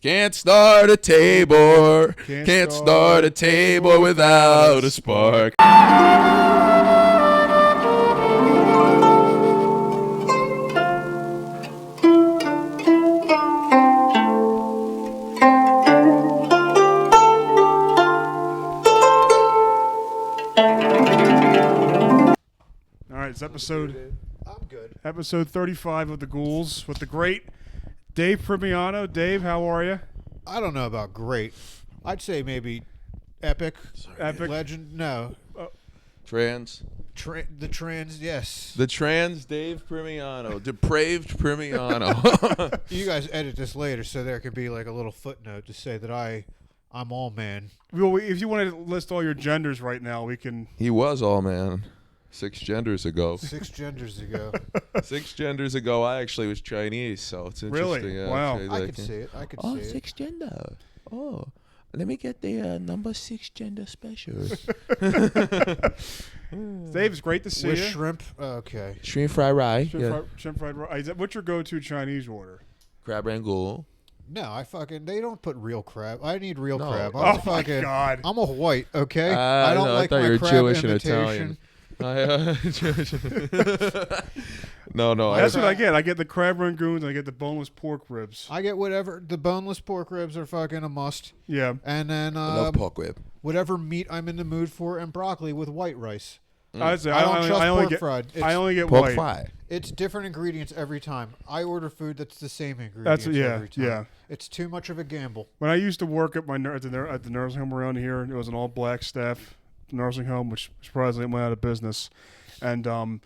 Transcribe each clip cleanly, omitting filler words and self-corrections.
Can't start a table. Can't start a table without a spark. All right, it's episode. I'm good. Episode 35 of the Ghouls with the great Dave Primiano. Dave, how are you? I don't know about great. I'd say maybe epic. Epic. Legend. No. Trans. The trans. Yes. The trans Dave Primiano. Depraved Primiano. You guys edit this later, so there could be like a little footnote to say that I'm all man. Well, if you want to list all your genders right now, we can. He was all man. 6 genders ago. 6 genders ago. 6 genders ago, I actually was Chinese, so it's interesting. Really? Yeah, Wow. actually, I like, could see it. I could oh, see it. 6 gender. Oh, let me get the number 6 gender special. Dave, it's great to see With you. shrimp. Okay. Shrimp fried rye. Shrimp fried rice. What's your go-to Chinese order? Crab rangoon. No, they don't put real crab. I need real No. crab. Oh my God. I'm a white, okay? I don't like thought my you were crab Jewish and imitation. Italian. No. That's what I get. I get the crab rangoons and I get the boneless pork ribs. I get whatever. The boneless pork ribs are fucking a must. Yeah. And then I love pork rib. whatever meat I'm in the mood for, and broccoli with white rice. I don't trust pork get fried. I only get Pork white. fry. It's different ingredients every time. I order food that's the same ingredients every time. Yeah. It's too much of a gamble. When I used to work at at the nursing home around here, it was an all-black staff nursing home, which surprisingly went out of business. And there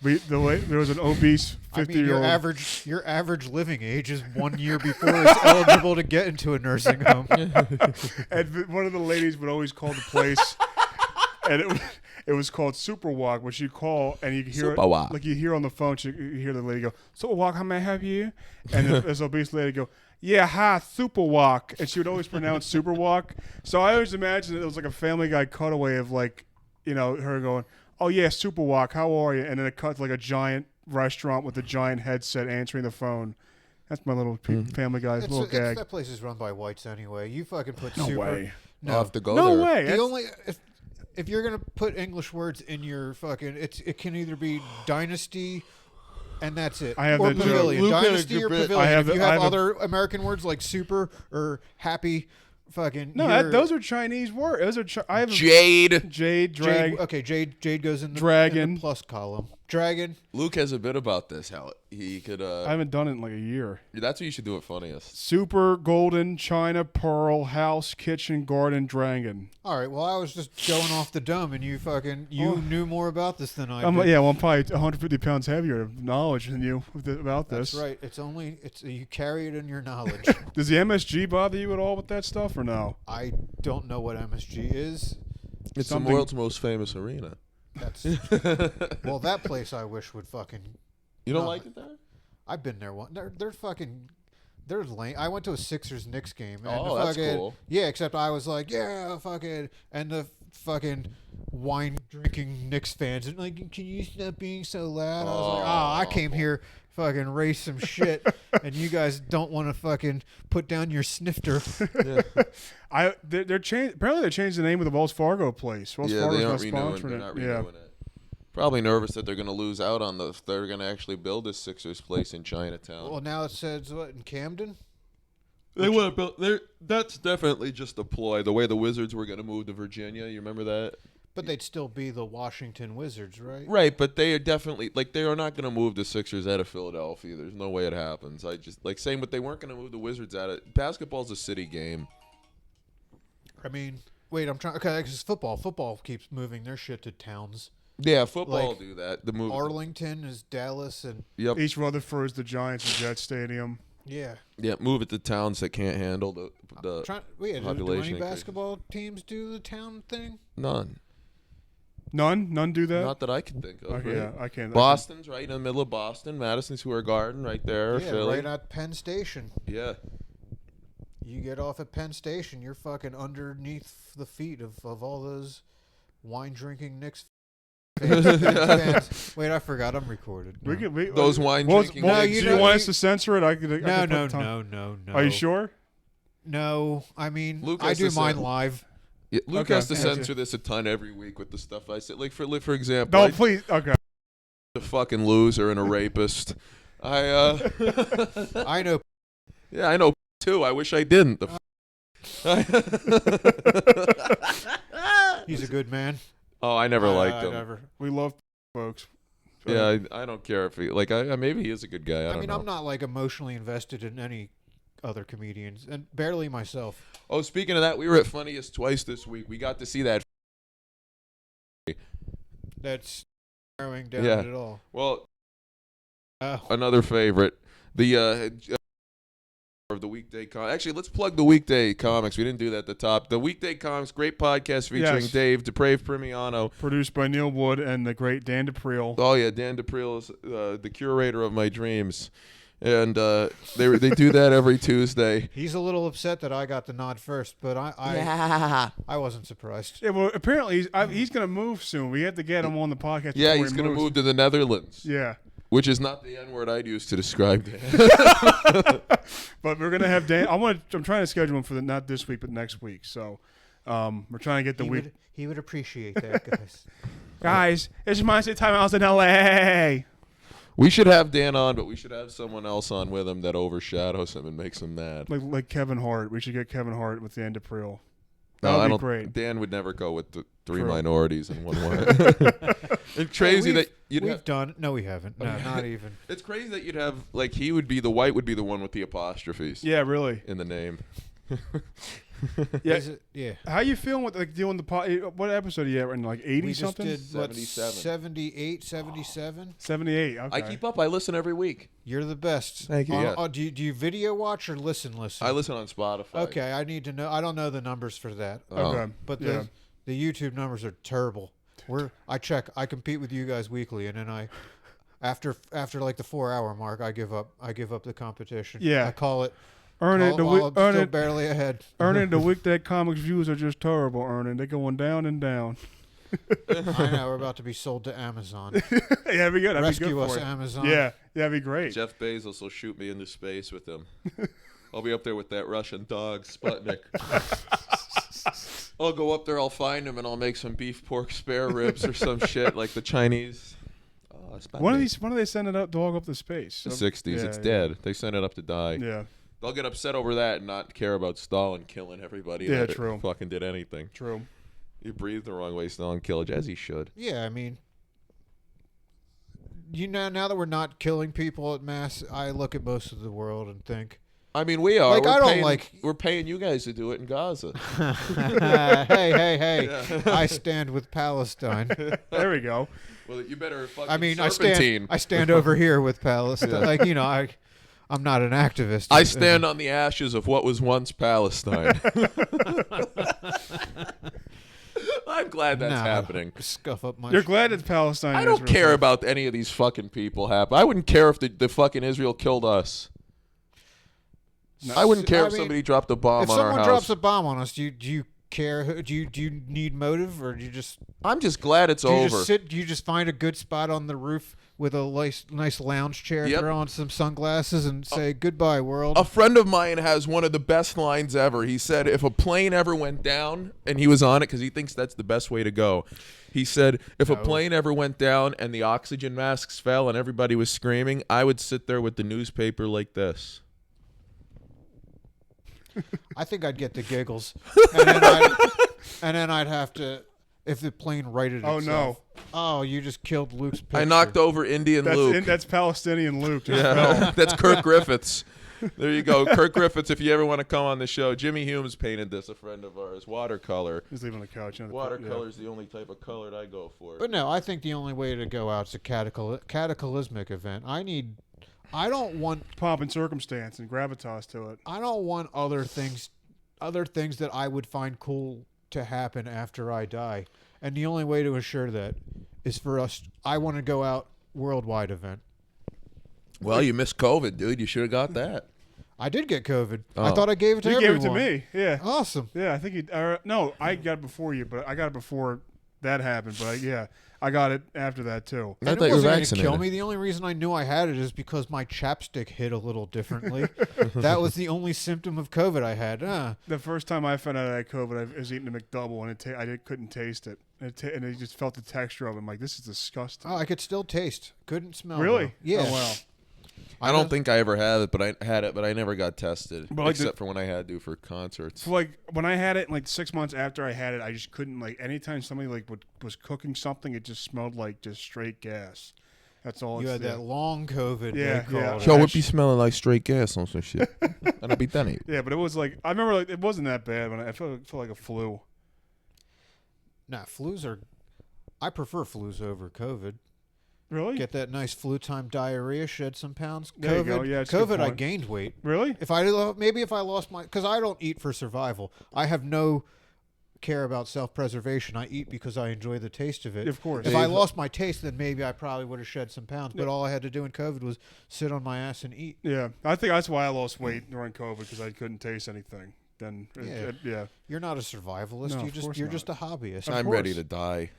was an obese 50-year-old. Your average living age is 1 year before it's eligible to get into a nursing home. And one of the ladies would always call the place, and it was called Super Walk, which you call and you hear Super Walk. like you hear on the phone. You hear the lady go, "Super Walk, how may I help you?" And this obese lady go, "Yeah, hi, Super Walk," and she would always pronounce Super Walk. So I always imagined it was like a Family Guy cutaway of like, her going, "Oh yeah, Super Walk, how are you?" And then it cut to like a giant restaurant with a giant headset answering the phone. That's my little Family Guy little gag. That place is run by whites anyway. You fucking put No super. way. No, I'll have to go No there. way. The only if you're gonna put English words in your fucking, it can either be dynasty, and that's it, I have or that joke. pavilion. Luke had a Dynasty or good bit. pavilion. I have if you the- I have have a- other American words like super or happy, fucking No, those are Chinese words. I have Jade. Jade, drag. Jade goes in the Dragon. in the plus column. Dragon. Luke has a bit about this. How he could. I haven't done it in like a year. That's what you should do at funniest. Super, golden, china, pearl, house, kitchen, garden, dragon. All right. Well, I was just going off the dome, and you knew more about this than I did. I'm probably 150 pounds heavier of knowledge than you about this. That's right. It's you carry it in your knowledge. Does the MSG bother you at all with that stuff or no? I don't know what MSG is. It's Something- the world's most famous arena. That's well, that place I wish would fucking. You don't No. like it there? I've been there one. They're fucking. They're lame. I went to a Sixers Knicks game. And Oh, the that's fucking, cool. Yeah, except I was like, yeah, fucking, and the fucking wine drinking Knicks fans and like, can you stop being so loud? I was like, I came here fucking raise some shit, and you guys don't want to fucking put down your snifter. They're changed. Apparently, they changed the name of the Wells Fargo place. Wells Yeah, Fargo's they not aren't renewing. sponsoring They're it. not Yeah. renewing it. Probably nervous that they're going to lose out on they're going to actually build this Sixers place in Chinatown. Well, now it says what in Camden. They want to build. That's definitely just a ploy. The way the Wizards were going to move to Virginia, you remember that? But they'd still be the Washington Wizards, right? Right, but they are definitely they are not going to move the Sixers out of Philadelphia. There's no way it happens. I just same, but they weren't going to move the Wizards out of. Basketball's a city game. I mean, wait, I'm trying. Okay, because football keeps moving their shit to towns. Yeah, football Like, do that. The move. Arlington is Dallas, and Yep. East Rutherford is the Giants and Jet Stadium. yeah. Yeah, move it to towns that can't handle the Do population any increase. basketball teams do the town thing? None. None do that. Not that I can think of. Okay, right? yeah, I can't. Boston's right in the middle of Boston. Madison Square Garden right there. Yeah, Philly. right at Penn Station. Yeah. You get off at Penn Station, you're fucking underneath the feet of all those wine drinking Knicks fans. Wait, I forgot I'm recorded. No. Those wine drinking. No, do you you know- want us to censor it? I could. No. Are you sure? No, I mean, Luke I has do to mine say- live. Yeah, Luke Okay, has to gotcha. censor this a ton every week with the stuff I say. Like for example, Don't please. Okay. a fucking loser and a rapist. I know. Yeah, I know too. I wish I didn't. He's a good man. Oh, I never liked I him. never. We love folks. Yeah, I don't care if he like. Maybe he is a good guy. I don't know. I'm not like emotionally invested in any other comedians, and barely myself. Oh, speaking of that, we were at Funniest twice this week. We got to see that. That's narrowing down Yeah. it all. Well, Oh. another favorite. The of the weekday actually, let's plug the weekday comics. We didn't do that at the top. The weekday comics, great podcast featuring Yes. Dave, Depraved Primiano. Produced by Neil Wood and the great Dan DePriel. Oh yeah, Dan DePriel is the curator of my dreams, and they do that every Tuesday. He's a little upset that I got the nod first, but I wasn't surprised. Yeah, well, apparently he's going to move soon. We have to get him on the podcast. Yeah, before he's he gonna moves. move to the Netherlands. Yeah. Which is not the N word I'd use to describe Dan. But we're gonna have Dan. I'm trying to schedule him for not this week, but next week. So, we're trying to get the week. He would appreciate that, guys. Guys, it's my time. I was in L.A. We should have Dan on, but we should have someone else on with him that overshadows him and makes him mad. Like Kevin Hart. We should get Kevin Hart with Dan DePriel. No, That I would don't. be great. Dan would never go with the three True. minorities in one way. It's crazy that you'd we've have. done. No, we haven't. No, not even. It's crazy that you'd have like he would be the white would be the one with the apostrophes Yeah, really. in the name. Yeah. Is it? Yeah. How you feeling with like doing the what episode are you at? In like 80 We just something? did what, 77. 78, 77? 78. Okay. I keep up. I listen every week. You're the best. Thank you, yeah. Do you video watch or listen? I listen on Spotify. Okay, I need to know. I don't know the numbers for that. Oh. Okay. But yeah. the YouTube numbers are terrible. I compete with you guys weekly, and then after like the 4-hour mark, I give up the competition. Yeah. I call it. Earning I'm still barely ahead. Earning the weekday comics views are just terrible. Earning they're going down and down. I know we're about to be sold to Amazon. Yeah, that'd be good. That'd Rescue be good us, for you. Amazon. Yeah, that'd be great. Jeff Bezos will shoot me into space with him. I'll be up there with that Russian dog, Sputnik. I'll go up there, I'll find him, and I'll make some beef pork spare ribs or some shit like the Chinese. When do they send it dog up to space? The 60s. It's dead. They sent it up to die. Yeah. They'll get upset over that and not care about Stalin killing everybody. Yeah, that true. Fucking did anything. True. He breathed the wrong way. Stalin killed, as he should. Yeah, I mean, now that we're not killing people at mass, I look at most of the world and think, I mean, we are. Like, we're I don't paying, like- We're paying you guys to do it in Gaza. hey, Yeah. I stand with Palestine. There we go. Well, you better fucking I mean, serpentine. I stand over here with Palestine. Yeah. Like, I'm not an activist. I stand on the ashes of what was once Palestine. I'm glad that's Nah, happening. Scuff up my. You're glad it's Palestine. I and don't Israel. care about any of these fucking people happen. I wouldn't care if the fucking Israel killed us. No. I wouldn't care I if mean, somebody dropped a bomb if on our someone house. drops a bomb on us, do you care? Do you need motive, or do you just I'm just glad it's do you over. just sit? Do you just find a good spot on the roof with a nice lounge chair, Yep. throw on some sunglasses, and say goodbye, world? A friend of mine has one of the best lines ever. He said, if a plane ever went down, and he was on it because he thinks that's the best way to go. He said, if a No. plane ever went down and the oxygen masks fell and everybody was screaming, I would sit there with the newspaper like this. I think I'd get the giggles, and then I'd have to. If the plane righted Oh, itself. Oh, you just killed Luke's picture. I knocked over Indian Luke. That's Palestinian Luke. Just Yeah, that's Kirk Griffiths. There you go. Kirk Griffiths, if you ever want to come on the show. Jimmy Humes painted this, a friend of ours. Watercolor. He's leaving on the couch. Watercolor is the only type of color I go for. But no, I think the only way to go out is a cataclysmic event. I don't want Pomp and circumstance and gravitas to it. I don't want other things that I would find cool to happen after I die. And the only way to assure that is for us. I want to go out worldwide event. Well, you missed COVID, dude. You should have got that. I did get COVID. I Oh. thought I gave it to You gave everyone. it to me. Yeah. Awesome. Yeah, I think you. No, I got it before you, but I got it before that happened. But yeah, I got it after that too. I And thought it you were wasn't going to vaccinated. kill me. The only reason I knew I had it is because my chapstick hit a little differently. That was the only symptom of COVID I had. The first time I found out I had COVID, I was eating a McDouble and I couldn't taste it. And I just felt the texture of it. I'm like, this is disgusting. Oh, I could still taste. Couldn't smell. Really? though. Yeah. Oh, wow. I don't think I ever had it, but I never got tested, But, like, except for when I had to for concerts. So like when I had it, like 6 months after I had it, I just couldn't like. Anytime somebody like was cooking something, it just smelled like just straight gas. That's all. You it's had there. that long COVID. Yeah, they called Yo, it. it be smelling like straight gas on some shit. And I be done it. Yeah, but it was like I remember like it wasn't that bad when I felt like a flu. Nah, flus are. I prefer flus over COVID. Really? Get that nice flu time diarrhea, shed some pounds. There you COVID, go. Yeah, it's a good COVID, I point. gained weight. Really? If I lost my, because I don't eat for survival. I have no care about self-preservation. I eat because I enjoy the taste of it. Of course. If I lost my taste, then maybe I probably would have shed some pounds. But all I had to do in COVID was sit on my ass and eat. Yeah, I think that's why I lost weight during COVID because I couldn't taste anything. Then yeah. You're not a survivalist. No, of course You're not. just a hobbyist. Of I'm ready course. to die.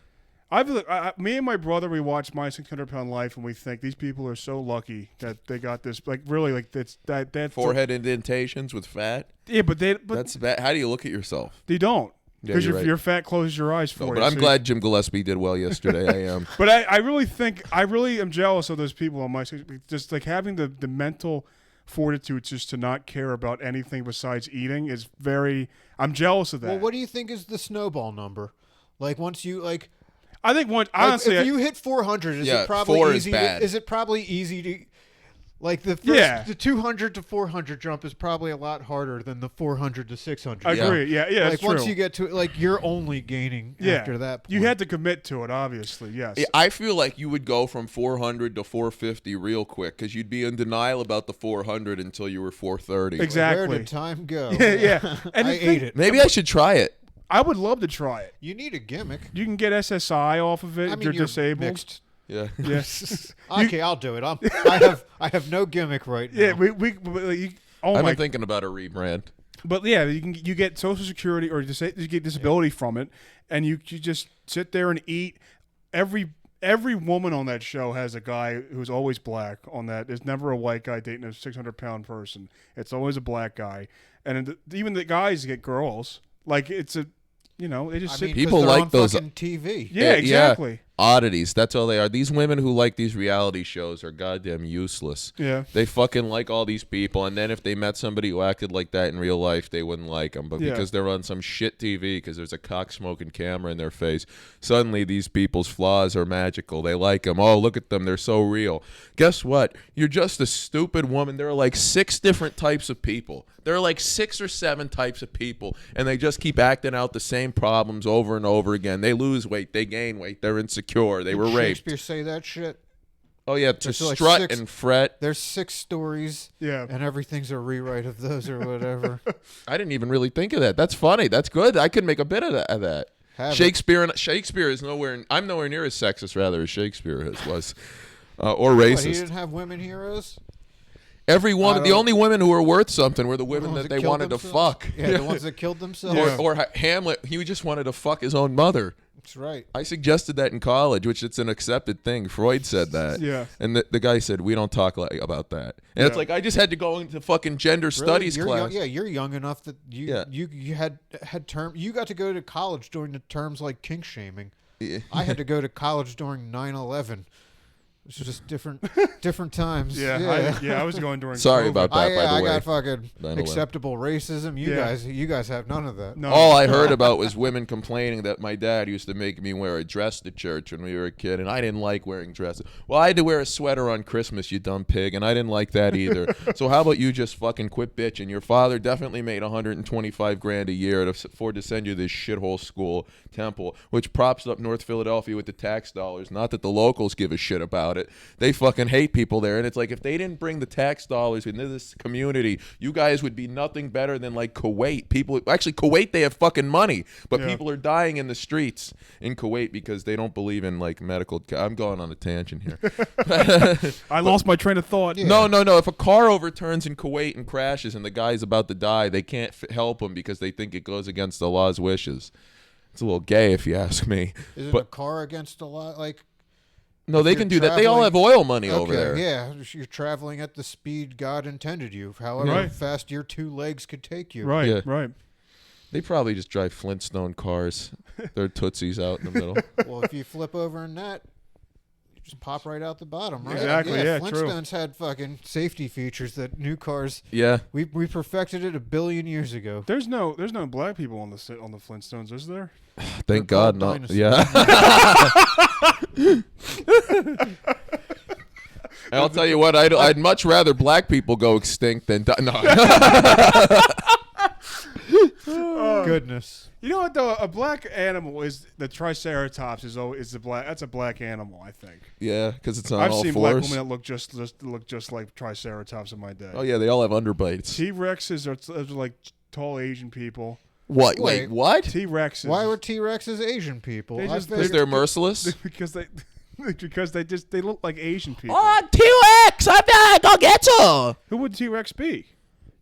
Me and my brother, we watched My 600-Pound Life, and we think these people are so lucky that they got this. Like really, like that Forehead indentations with fat. Yeah, but That's bad. How do you look at yourself? they don't Yeah, because you're right. your fat closes your eyes for No, you. but I'm so glad Jim Gillespie did well yesterday. I am. But I really am jealous of those people on my just like having the mental fortitude just to not care about anything besides eating is very. I'm jealous of that. Well, what do you think is the snowball number? Like once you like. I think Honestly, if you hit 400, is Yeah, it probably 4 is easy? bad. Is it probably easy to, like the first, Yeah. the 200 to 400 jump is probably a lot harder than the 400 to 600. I agree. Yeah, like that's once true. you get to it, like you're only gaining after that point. You had to commit to it, obviously. Yes. I feel like you would go from 400 to 450 real quick because you'd be in denial about the 400 until you were 430. Exactly. Where did time go? Yeah. And I the thing- ate it. Maybe I should try it. I would love to try it. You need a gimmick. You can get SSI off of it I if mean, you're you're disabled. mixed. Yeah. Yes. Okay, I'll do it. I have no gimmick right now. Yeah. Oh I've my. been thinking about a rebrand. But yeah, you get Social Security or you get disability from it, and you just sit there and eat. Every woman on that show has a guy who's always black on that. There's never a white guy dating a 600-pound person. It's always a black guy, and even the guys get girls. Like it's a, they just sit. People 'cause they're like on those- fucking TV. Yeah, exactly. Oddities. That's all they are. These women who like these reality shows are goddamn useless. Yeah. They fucking like all these people, and then if they met somebody who acted like that in real life, they wouldn't like them. But Yeah. because they're on some shit TV, because there's a cock-smoking camera in their face, suddenly these people's flaws are magical. They like them. Oh, look at them. They're so real. Guess what? You're just a stupid woman. There are like 6 different types of people. There are like 6 or 7 types of people, and they just keep acting out the same problems over and over again. They lose weight. They gain weight. They're insecure. They were raped. Shakespeare say that shit. Oh, yeah, to There's like strut 6 and fret. There's 6 stories. Yeah. And everything's a rewrite of those or whatever. I didn't even really think of that. That's funny. That's good. I could make a bit of that. Have it. Shakespeare is nowhere. I'm nowhere near as sexist, rather, as Shakespeare was, or What, he racist. didn't have women heroes? Every woman, I the don't- only women who were worth something were the women ones that they killed wanted to themselves? fuck. Yeah, the ones that killed themselves. Yeah. Or Hamlet, he just wanted to fuck his own mother. That's right. I suggested that in college, which it's an accepted thing. Freud said that. Yeah. And the guy said, we don't talk about that. And it's Yeah. like, I just had to go into fucking gender Really? studies You're class. Young, yeah, you're young enough that you Yeah. you had term. You got to go to college during the terms like kink shaming. Yeah. I had to go to college during 9/11. It's just different times. Yeah. I was going during. Sorry COVID. about that, by the I way. got fucking 9/11. acceptable racism. You guys have none of that. No. All I heard about was women complaining that my dad used to make me wear a dress to church when we were a kid, and I didn't like wearing dresses. Well, I had to wear a sweater on Christmas, you dumb pig, and I didn't like that either. So how about you just fucking quit bitching? Your father definitely made $125,000 a year to afford to send you this shithole school, Temple, which props up North Philadelphia with the tax dollars. Not that the locals give a shit about it. They fucking hate people there, and it's like if they didn't bring the tax dollars into this community, you guys would be nothing better than like Kuwait. Kuwait, they have fucking money, but Yeah. people are dying in the streets in Kuwait because they don't believe in like medical. I'm going on a tangent here. I lost my train of thought. No. If a car overturns in Kuwait and crashes and the guy's about to die, they can't help him because they think it goes against Allah's wishes. It's a little gay if you ask me. Is it But- a car against a lot? Like, No, they you're can do that. They all have traveling- oil money over there. yeah, you're traveling at the speed God intended you, however Right. fast your 2 legs could take you. Right, Yeah. right. They probably just drive Flintstone cars. Their tootsies out in the middle. Well, if you flip over in that, you just pop right out the bottom, right? Exactly, yeah, true. Flintstones had fucking safety features that new cars. Yeah. We perfected it 1 billion years ago. There's no black people on the Flintstones, is there? Thank They're God, called no. dinosaurs. Yeah. I'll tell you what. I'd much rather black people go extinct than no. Goodness. You know what though? A black animal is the Triceratops is the black. That's a black animal, I think. Yeah, because it's on I've all seen black fours. women that look just like Triceratops in my day. Oh yeah, they all have underbites. T-Rexes are like tall Asian people. What? Wait. Wait, what? T-Rexes. Why were T-Rexes Asian people? They I just- Because figured- they're merciless. because they look like Asian people. T-Rex! I'm not gonna get you. Who would T-Rex be?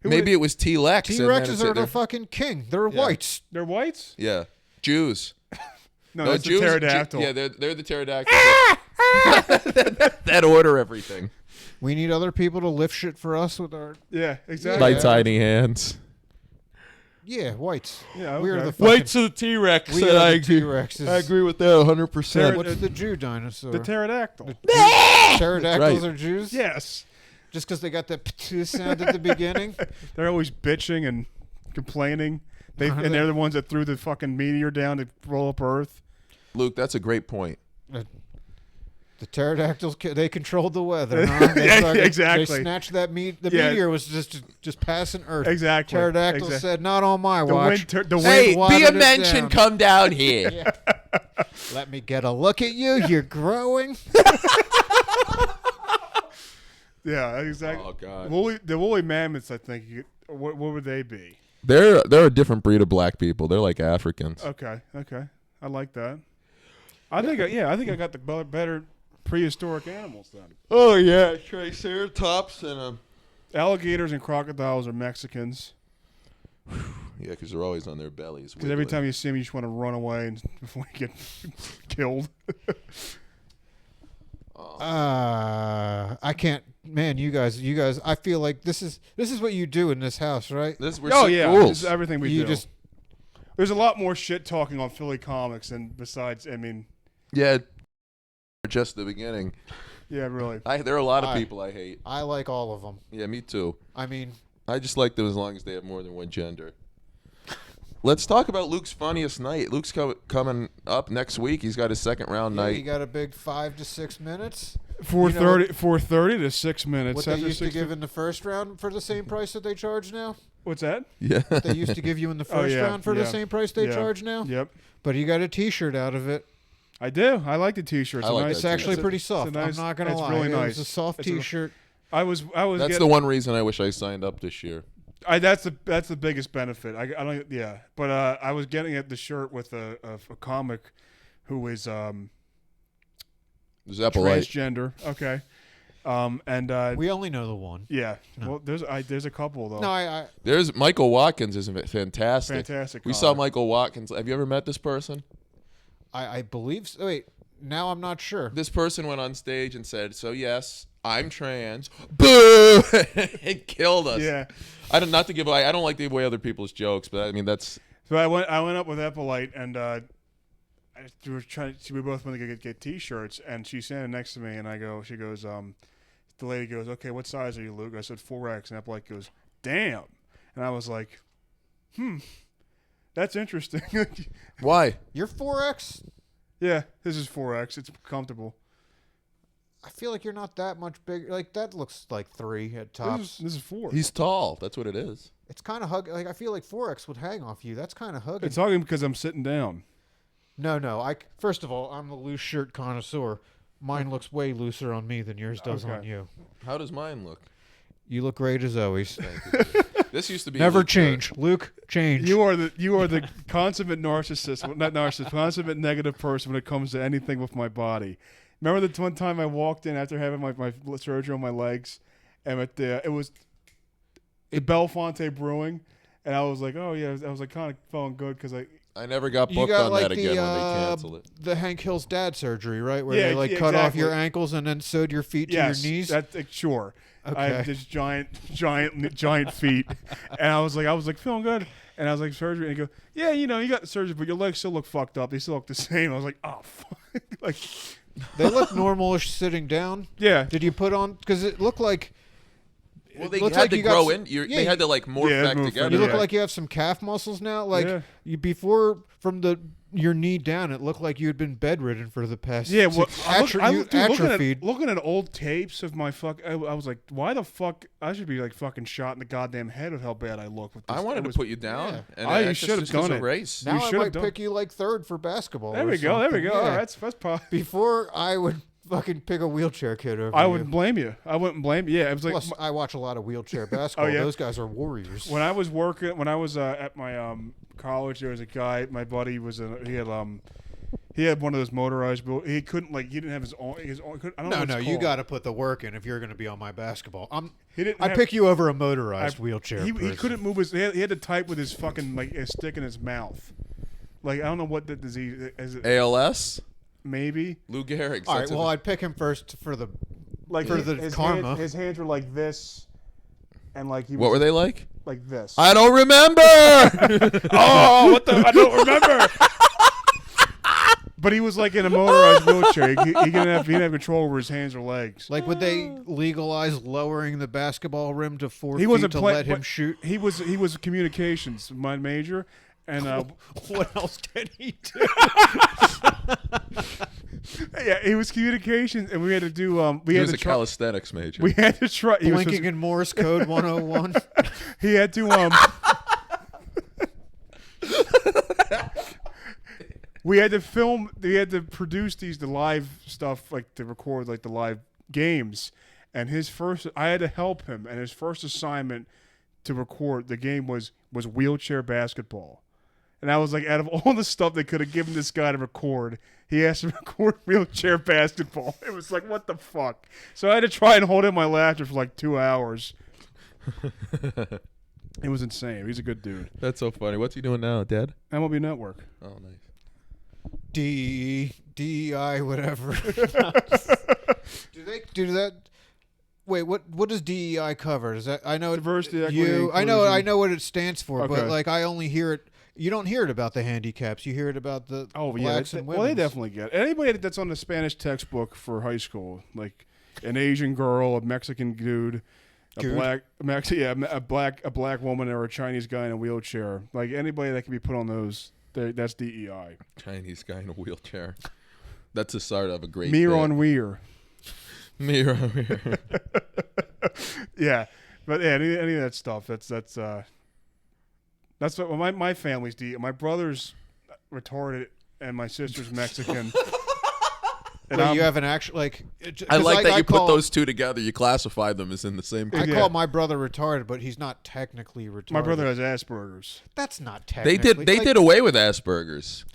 Maybe it was T-Lex. and then T-Rexes it's- are the fucking king. They're Yeah. whites. they're whites. Yeah, Jews. No, No, that's Jews. a pterodactyl. Yeah, they're the pterodactyls. that order everything. We need other people to lift shit for us with our Yeah, exactly. My Yeah. tiny hands. whites. Yeah, We're okay. the fucking, to the T-Rex. we are the T-Rexes. I agree with that 100%. What's the Jew dinosaur? The pterodactyl. Pterodactyls Right. are Jews? Yes, Just because they got that sound at the beginning? they're always bitching and complaining. And they're the ones that threw the fucking meteor down to roll up Earth. Luke, that's a great point. The pterodactyls, they controlled the weather, huh? Yeah, exactly. They snatched that The Yeah. meteor was just passing Earth. Exactly. Pterodactyls Exactly. said, not on my The watch. wind, the wind. Hey, watered be a it mention. down. Come down here. Yeah. Let me get a look at you. You're growing. Yeah, exactly. Oh God. The woolly mammoths, I think. What would they be? They're a different breed of black people. They're like Africans. Okay, I like that. I think I got the better prehistoric animals then. Oh yeah, Triceratops and Alligators and crocodiles are Mexicans. yeah, because they're always on their bellies. Because every wiggling. time you see them, you just want to run away before you get killed. I can't. Man, you guys. I feel like this is what you do in this house, right? We're Oh sick yeah, ghouls. this is everything we You do. just There's a lot more shit talking on Philly comics, and besides, I mean, Yeah, just the beginning. yeah, really. There are a lot of I- people I hate. I like all of them. Yeah, me too. I mean, I just like them as long as they have more than one gender. Let's talk about Luke's funniest night. Luke's coming up next week. He's got his second round yeah, night. you got a big 5 to 6 minutes. 4:30 to 6 minutes. What they After used to 6 give in the first round for the same price that they charge now. What's that? Yeah. They used to give you in the first yeah, round for the yeah, same price they yeah. charge now. Yep, But you got a T-shirt out of it. I do. I like the T-shirts. I like nice, It's that actually It's a- pretty soft. nice- I'm not gonna it's lie. really It nice. was a soft It's a- T-shirt. I was That's getting, the one reason I wish I signed up this year. that's the biggest benefit. I don't. Yeah, but I was getting at the shirt with a comic who is Zeppelite. transgender. Okay, and We only know the one. yeah. No. Well, there's a couple though. No, I There's Michael Watkins is fantastic. Fantastic. We comic. saw Michael Watkins. Have you ever met this person? I believe. So. Wait, now I'm not sure. This person went on stage and said, "So yes, I'm trans." Boo! It killed us. Yeah. I don't not to give away. I don't like to give away other people's jokes, but I mean that's So I went up with Eppolite, and we were trying. We both went to get T-shirts, and she's standing next to me, and she goes, the lady goes, "Okay, what size are you, Luke?" I said 4X, and Eppolite goes, "Damn," and I was like, that's interesting. why. You're 4X. Yeah, this is 4X. It's comfortable. I feel like you're not that much bigger. Like that looks like 3 at tops. This is 4. He's tall. That's what it is. It's kind of hug. Like I feel like 4X would hang off you. That's kind of hugging. It's hugging because I'm sitting down. No. First of all, I'm the loose shirt connoisseur. Mine looks way looser on me than yours does Okay. on you. How does mine look? You look great as always. Thank you. This used to be Never Luke's shirt. change, Luke. Change. You are the consummate narcissist, well, not narcissist, consummate negative person when it comes to anything with my body. Remember the one time I walked in after having my surgery on my legs, and it was Bellefonte Brewing, and I was like, oh yeah, I was like kind of feeling good because I never got You booked got on like that again when they canceled it. the Hank Hill's dad surgery, right? Where Yeah, they like yeah, cut off exactly. your ankles and then sewed your feet to your knees. That's sure. I Okay. have this giant feet, and I was like feeling good, and I was like surgery, and he go, yeah, you got the surgery, but your legs still look fucked up. They still look the same. I was like, oh fuck, like, They look normalish sitting down. yeah. Did you put on? Because it looked like. Well, they looks had like to you got grow some- in. yeah, They had to like morph Yeah, back move together. You look Yeah. like you have some calf muscles now. Like Yeah. you before from your knee down, it looked like you had been bedridden for the past. Yeah, well, you atrophied. looking at old tapes of my fuck, I was like, why the fuck? I should be like fucking shot in the goddamn head with how bad I look. With this. I wanted to put you down. Yeah. And You it's should have just done a it. race. Now You I should've might done- pick you like third for basketball. There or we go. There we something. go. Yeah. All right, that's possible. Before I would fucking pick a wheelchair kid over I you. wouldn't blame you. I wouldn't blame you. Yeah, it was like Plus, I watch a lot of wheelchair basketball. yeah? Those guys are warriors. when I was working, when I was at my college, there was a guy. My buddy was he had one of those motorized. He couldn't he didn't have his own. I don't know. No, you got to put the work in if you're going to be on my basketball. He didn't. I have- pick you over a motorized wheelchair. He person. couldn't move his. He had to type with his fucking a stick in his mouth. Like I don't know what the disease is. It ALS, maybe Lou Gehrig's. All right, that's well, it. I'd pick him first for the. like For the his karma. his hands were like this, and like he was What were they like? like this. I don't remember. Oh, what the? I don't remember. But he was like in a motorized wheelchair. He didn't have control over his hands or legs. Like, would they legalize lowering the basketball rim to 4 He feet wasn't to play- let him but shoot? He was communications, my major, and What else did he do? yeah, he was communications, and we had to do He had was to a try. calisthenics major. We had to try. He was Blinking in Morse code 101. He had to we had to film. We had to produce the live stuff, like to record like the live games. And I had to help him, and his first assignment to record the game was wheelchair basketball. And I was like, out of all the stuff they could have given this guy to record, he has to record wheelchair basketball. It was like, what the fuck? So I had to try and hold in my laughter for like 2 hours. It was insane. He's a good dude. That's so funny. What's he doing now? Dead? MLB Network. Oh, nice. DEI, whatever. Do they do that? Wait, what does DEI cover? Is that I know Diversity, equity, I inclusion. know what it stands for, but Okay. like I only hear it. You don't hear it about the handicaps. You hear it about the blacks and women. Well, they definitely get it. Anybody that's on the Spanish textbook for high school, like an Asian girl, a Mexican dude, a black woman, or a Chinese guy in a wheelchair, like anybody that can be put on those, that's DEI. Chinese guy in a wheelchair. That's the start of a great Mir bit. on Weir. Mir on Weir. Yeah, but yeah, any of that stuff. That's what my family's DEI. My brother's retarded and my sister's Mexican. And Wait, you have an actual like. I like that you call, put those two together. You classify them as in the same. I Yeah. call my brother retarded, but he's not technically retarded. My brother has Asperger's. That's not They technically. did like, away with Asperger's.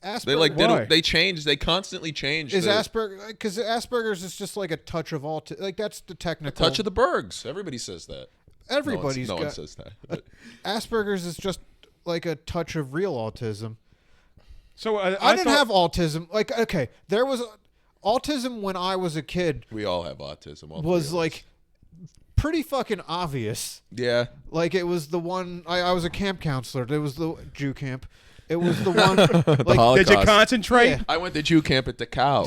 Asperger, They like Why? they changed. They constantly changed. is the Asperger because Asperger's is just like a touch of autism. Like that's the technical. touch of the Bergs. Everybody says that. Everybody's no one got says that. But Asperger's is just like a touch of real autism. So I didn't have autism. Like okay, there was autism when I was a kid. we all have autism. all three Was of us. like pretty fucking obvious. yeah. Like it was the one. I was a camp counselor. It was the Jew camp. It was the one. The like Holocaust. Did you concentrate? Yeah. I went to Jew camp at the cow.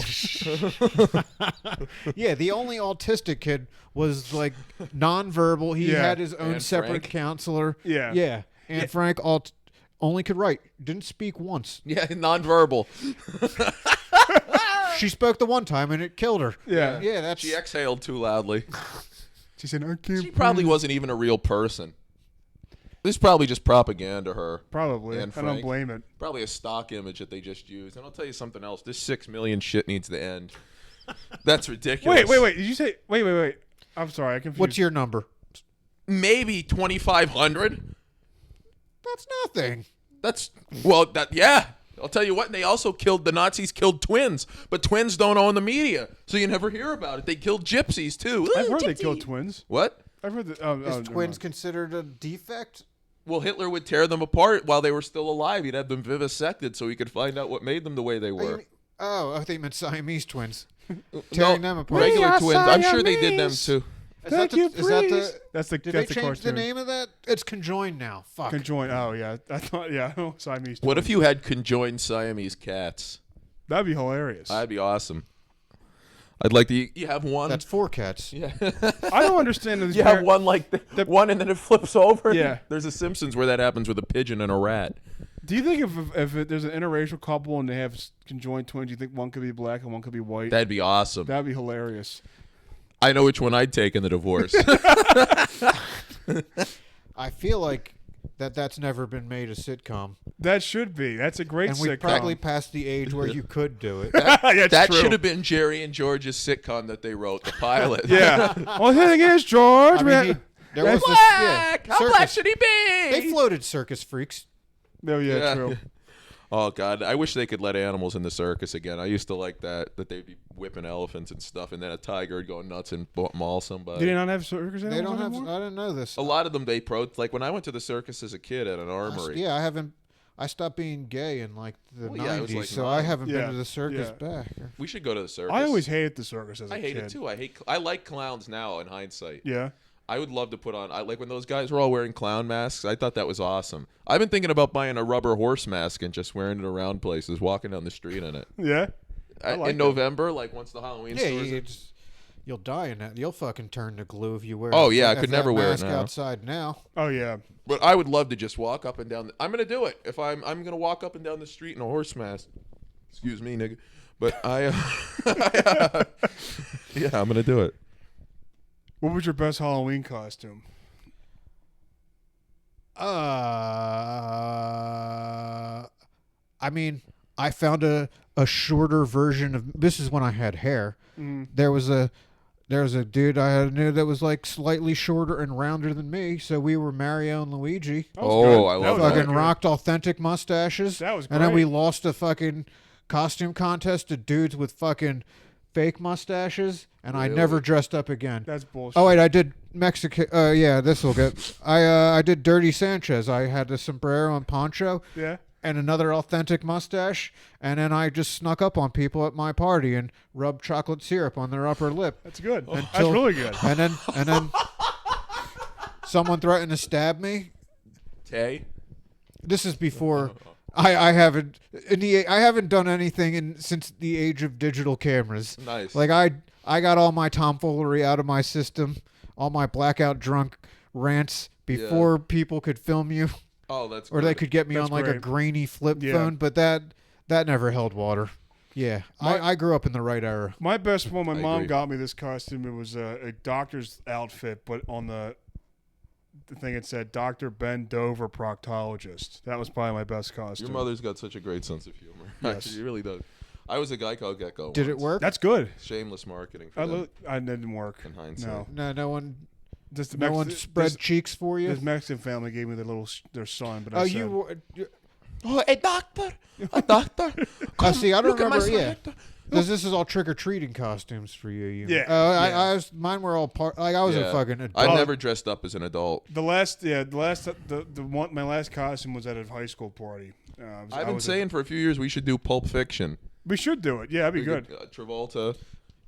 Yeah, the only autistic kid was like nonverbal. He Yeah. had his own And separate Frank. counselor. Yeah. Yeah. And Frank only could write. Didn't speak once. Yeah, nonverbal. She spoke the one time and it killed her. Yeah. Yeah, that's She exhaled too loudly. She said, I can't. She probably wasn't even a real person. This is probably just propaganda. Her Probably. And I don't Frank. blame it. probably a stock image that they just used. And I'll tell you something else. This 6 million shit needs to end. That's ridiculous. Wait. Did you say? Wait. I'm sorry. I confused. What's your number? Maybe 2,500. That's nothing. That's yeah. I'll tell you what. They also the Nazis killed twins, but twins don't own the media, so you never hear about it. They killed gypsies too. I've Ooh, heard they gypsy. killed twins. What? I've heard that. Is twins considered a defect? Well, Hitler would tear them apart while they were still alive. He'd have them vivisected so he could find out what made them the way they were. Oh, I think you meant Siamese twins. Tearing them apart. Regular twins. I'm sure they did them too. Thank you, is that the? That's the. Did that's they the change the cartoon. name of that? It's conjoined now. Fuck. Conjoined. Oh yeah, I thought Siamese. What twins. if you had conjoined Siamese cats? That'd be hilarious. That'd be awesome. I'd like to. You have one. That's 4 cats. Yeah. I don't understand this. You have one like one, and then it flips over. Yeah. There's a Simpsons where that happens with a pigeon and a rat. Do you think if there's an interracial couple and they have conjoined twins, do you think one could be black and one could be white? That'd be awesome. That'd be hilarious. I know which one I'd take in the divorce. I feel like that's never been made a sitcom, That should be. That's a great and sitcom. we've probably passed the age where you could do it. That true. should have been Jerry and George's sitcom that they wrote, the pilot. Yeah. Well, the thing is, George, I man. mean, there was this. Black! Yeah, How black circus. should he be? They floated circus freaks. Oh yeah, true. Oh God, I wish they could let animals in the circus again. I used to like that they'd be whipping elephants and stuff, and then a tiger would go nuts and maul somebody. Do they not have circus They animals don't have. anymore? I didn't know this. A lot of them like when I went to the circus as a kid at an armory. Yeah, I haven't. I stopped being gay in like the Well, yeah, it 90s, was like so 9. I haven't Yeah, been to the circus yeah. back. We should go to the circus. I always hated the circus as a I kid. hate it too. I like clowns now in hindsight. Yeah. I would love to put on. Like when those guys were all wearing clown masks. I thought that was awesome. I've been thinking about buying a rubber horse mask and just wearing it around places, walking down the street in it. Yeah. I like in that. November, like once the Halloween Yeah, stores. you'll die in that. You'll fucking turn to glue if you wear. Oh, yeah, I if could that never wear it mask now. outside now. Oh yeah. But I would love to just walk up and down. I'm gonna do it. If I'm gonna walk up and down the street in a horse mask. Excuse me, nigga. But yeah, I'm gonna do it. What was your best Halloween costume? I mean, I found a shorter version of. This is when I had hair. There was a dude I knew that was like slightly shorter and rounder than me, so we were Mario and Luigi. That was good. I love That was that. Fucking good. rocked authentic mustaches. That was And then we great. lost a fucking costume contest to dudes with fucking fake mustaches, and I Really? never dressed up again. That's bullshit. Oh wait, I did Mexican. Yeah, this will get. I did Dirty Sanchez. I had the sombrero and poncho Yeah. and another authentic mustache, and then I just snuck up on people at my party and rubbed chocolate syrup on their upper lip. That's good. That's Until- really good. And then someone threatened to stab me. Tay. This is before I haven't I haven't done anything since the age of digital cameras. Nice. Like I got all my tomfoolery out of my system, all my blackout drunk rants before people could film you, Oh, that's. or they good. could get me That's on like a great. grainy flip Yeah. phone. But that never held water. Yeah, I grew up in the right era. My best one, my I mom agree. got me this costume. It was a doctor's outfit, but on the thing it said Dr. Ben Dover Proctologist. That was probably my best costume. Your mother's got such a great sense of humor. Yes. She really does. I was a Geico gecko. Did it once. work? That's good. Shameless marketing for them I didn't work. in hindsight. No. No one Just the no one spread cheeks for you. This Mexican family gave me their son, but I Oh, said, you. Oh, a doctor, a doctor. See, I don't Look at my remember. Yeah, son. this is all trick or treating costumes for you. Yeah, I yeah. was mine were all part. Like I was a Yeah. fucking adult. I've never dressed up as an adult. the one my last costume was at a high school party. I've been saying for a few years we should do Pulp Fiction. we should do it. Yeah, that'd be good. Travolta.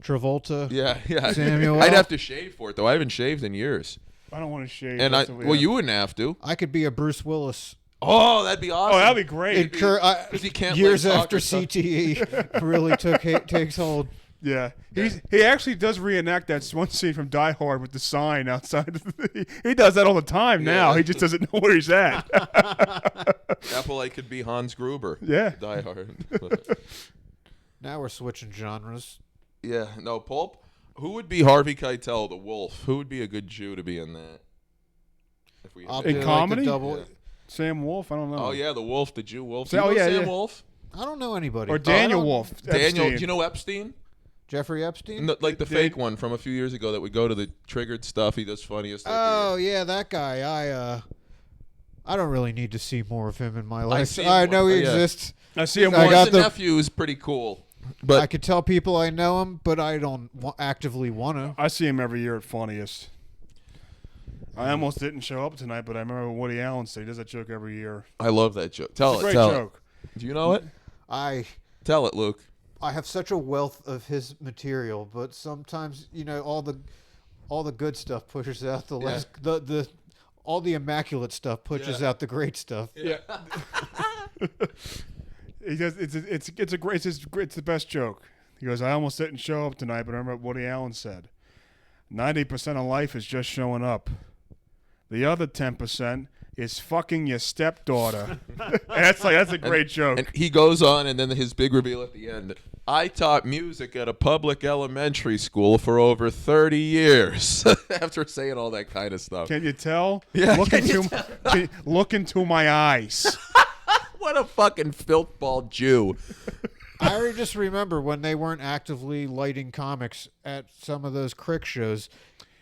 Travolta. Yeah. Samuel. I'd have to shave for it though. I haven't shaved in years. I don't want to shave. And That's what we well, have. you wouldn't have to. I could be a Bruce Willis. Oh, that'd be awesome. Oh, that'd be great. Because he can't years like, talk after or stuff. CTE really takes hold. Yeah, he actually does reenact that one scene from Die Hard with the sign outside. He does that all the time now. Yeah. He just doesn't know where he's at. Applelight could be Hans Gruber. Yeah. Die Hard. Now we're switching genres. Yeah, no, Pulp. Who would be Harvey Keitel, the wolf? Who would be a good Jew to be in that? If we I'll had- In do comedy? Like the double. Yeah. Sam Wolf. I don't know. Oh yeah, the wolf, the Jew wolf. So- Do you oh, know yeah, Sam yeah. Wolf? I don't know anybody. Or Daniel I don't- Wolf. Daniel, Epstein. do you know Epstein? Jeffrey Epstein. No, like the Dan- fake one from a few years ago that would go to the triggered stuff. He does funniest. Oh yeah, that guy. I don't really need to see more of him in my life. see him I know he yeah. exists. I see him I once. got His the- nephew is pretty cool, I but could tell people I know him, but I don't actively want to. I see him every year at Funniest. I almost didn't show up tonight, but I remember Woody Allen said he does that joke every year. I love that joke. Tell It's a it. great Tell joke. it. Do you know it? I Tell it, Luke. have such a wealth of his material, but sometimes all the good stuff pushes out the less all the immaculate stuff pushes out the great stuff. Yeah. He does. It's the best joke. He goes, I almost didn't show up tonight, but I remember what Woody Allen said. 90% of life is just showing up. The other 10% is fucking your stepdaughter. That's a great joke. And he goes on, and then his big reveal at the end. I taught music at a public elementary school for over 30 years. After saying all that kind of stuff. Can you tell? Yeah, Look into my eyes. What a fucking filthball Jew. I just remember when they weren't actively lighting comics at some of those Crick shows.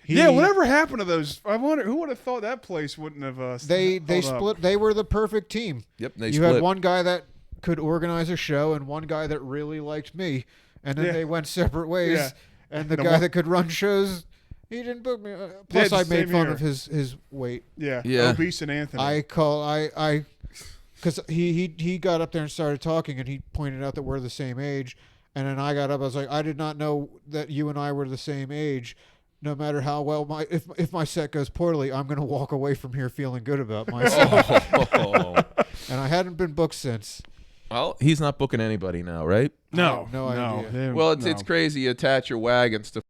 Whatever happened to those? I wonder who would have thought that place wouldn't have. They held split. up. They were the perfect team. Yep, they you split. had one guy that could organize a show and one guy that really liked me, and then they went separate ways. Yeah. And the guy that could run shows, he didn't book me. Plus, I made fun of his weight. Yeah. Obese and Anthony. Because he got up there and started talking, and he pointed out that we're the same age, and then I got up. I was like, I did not know that you and I were the same age. No matter how well if my set goes poorly, I'm going to walk away from here feeling good about myself. And I hadn't been booked since. Well, he's not booking anybody now, right? No idea. Well, it's crazy. You attach your wagons to.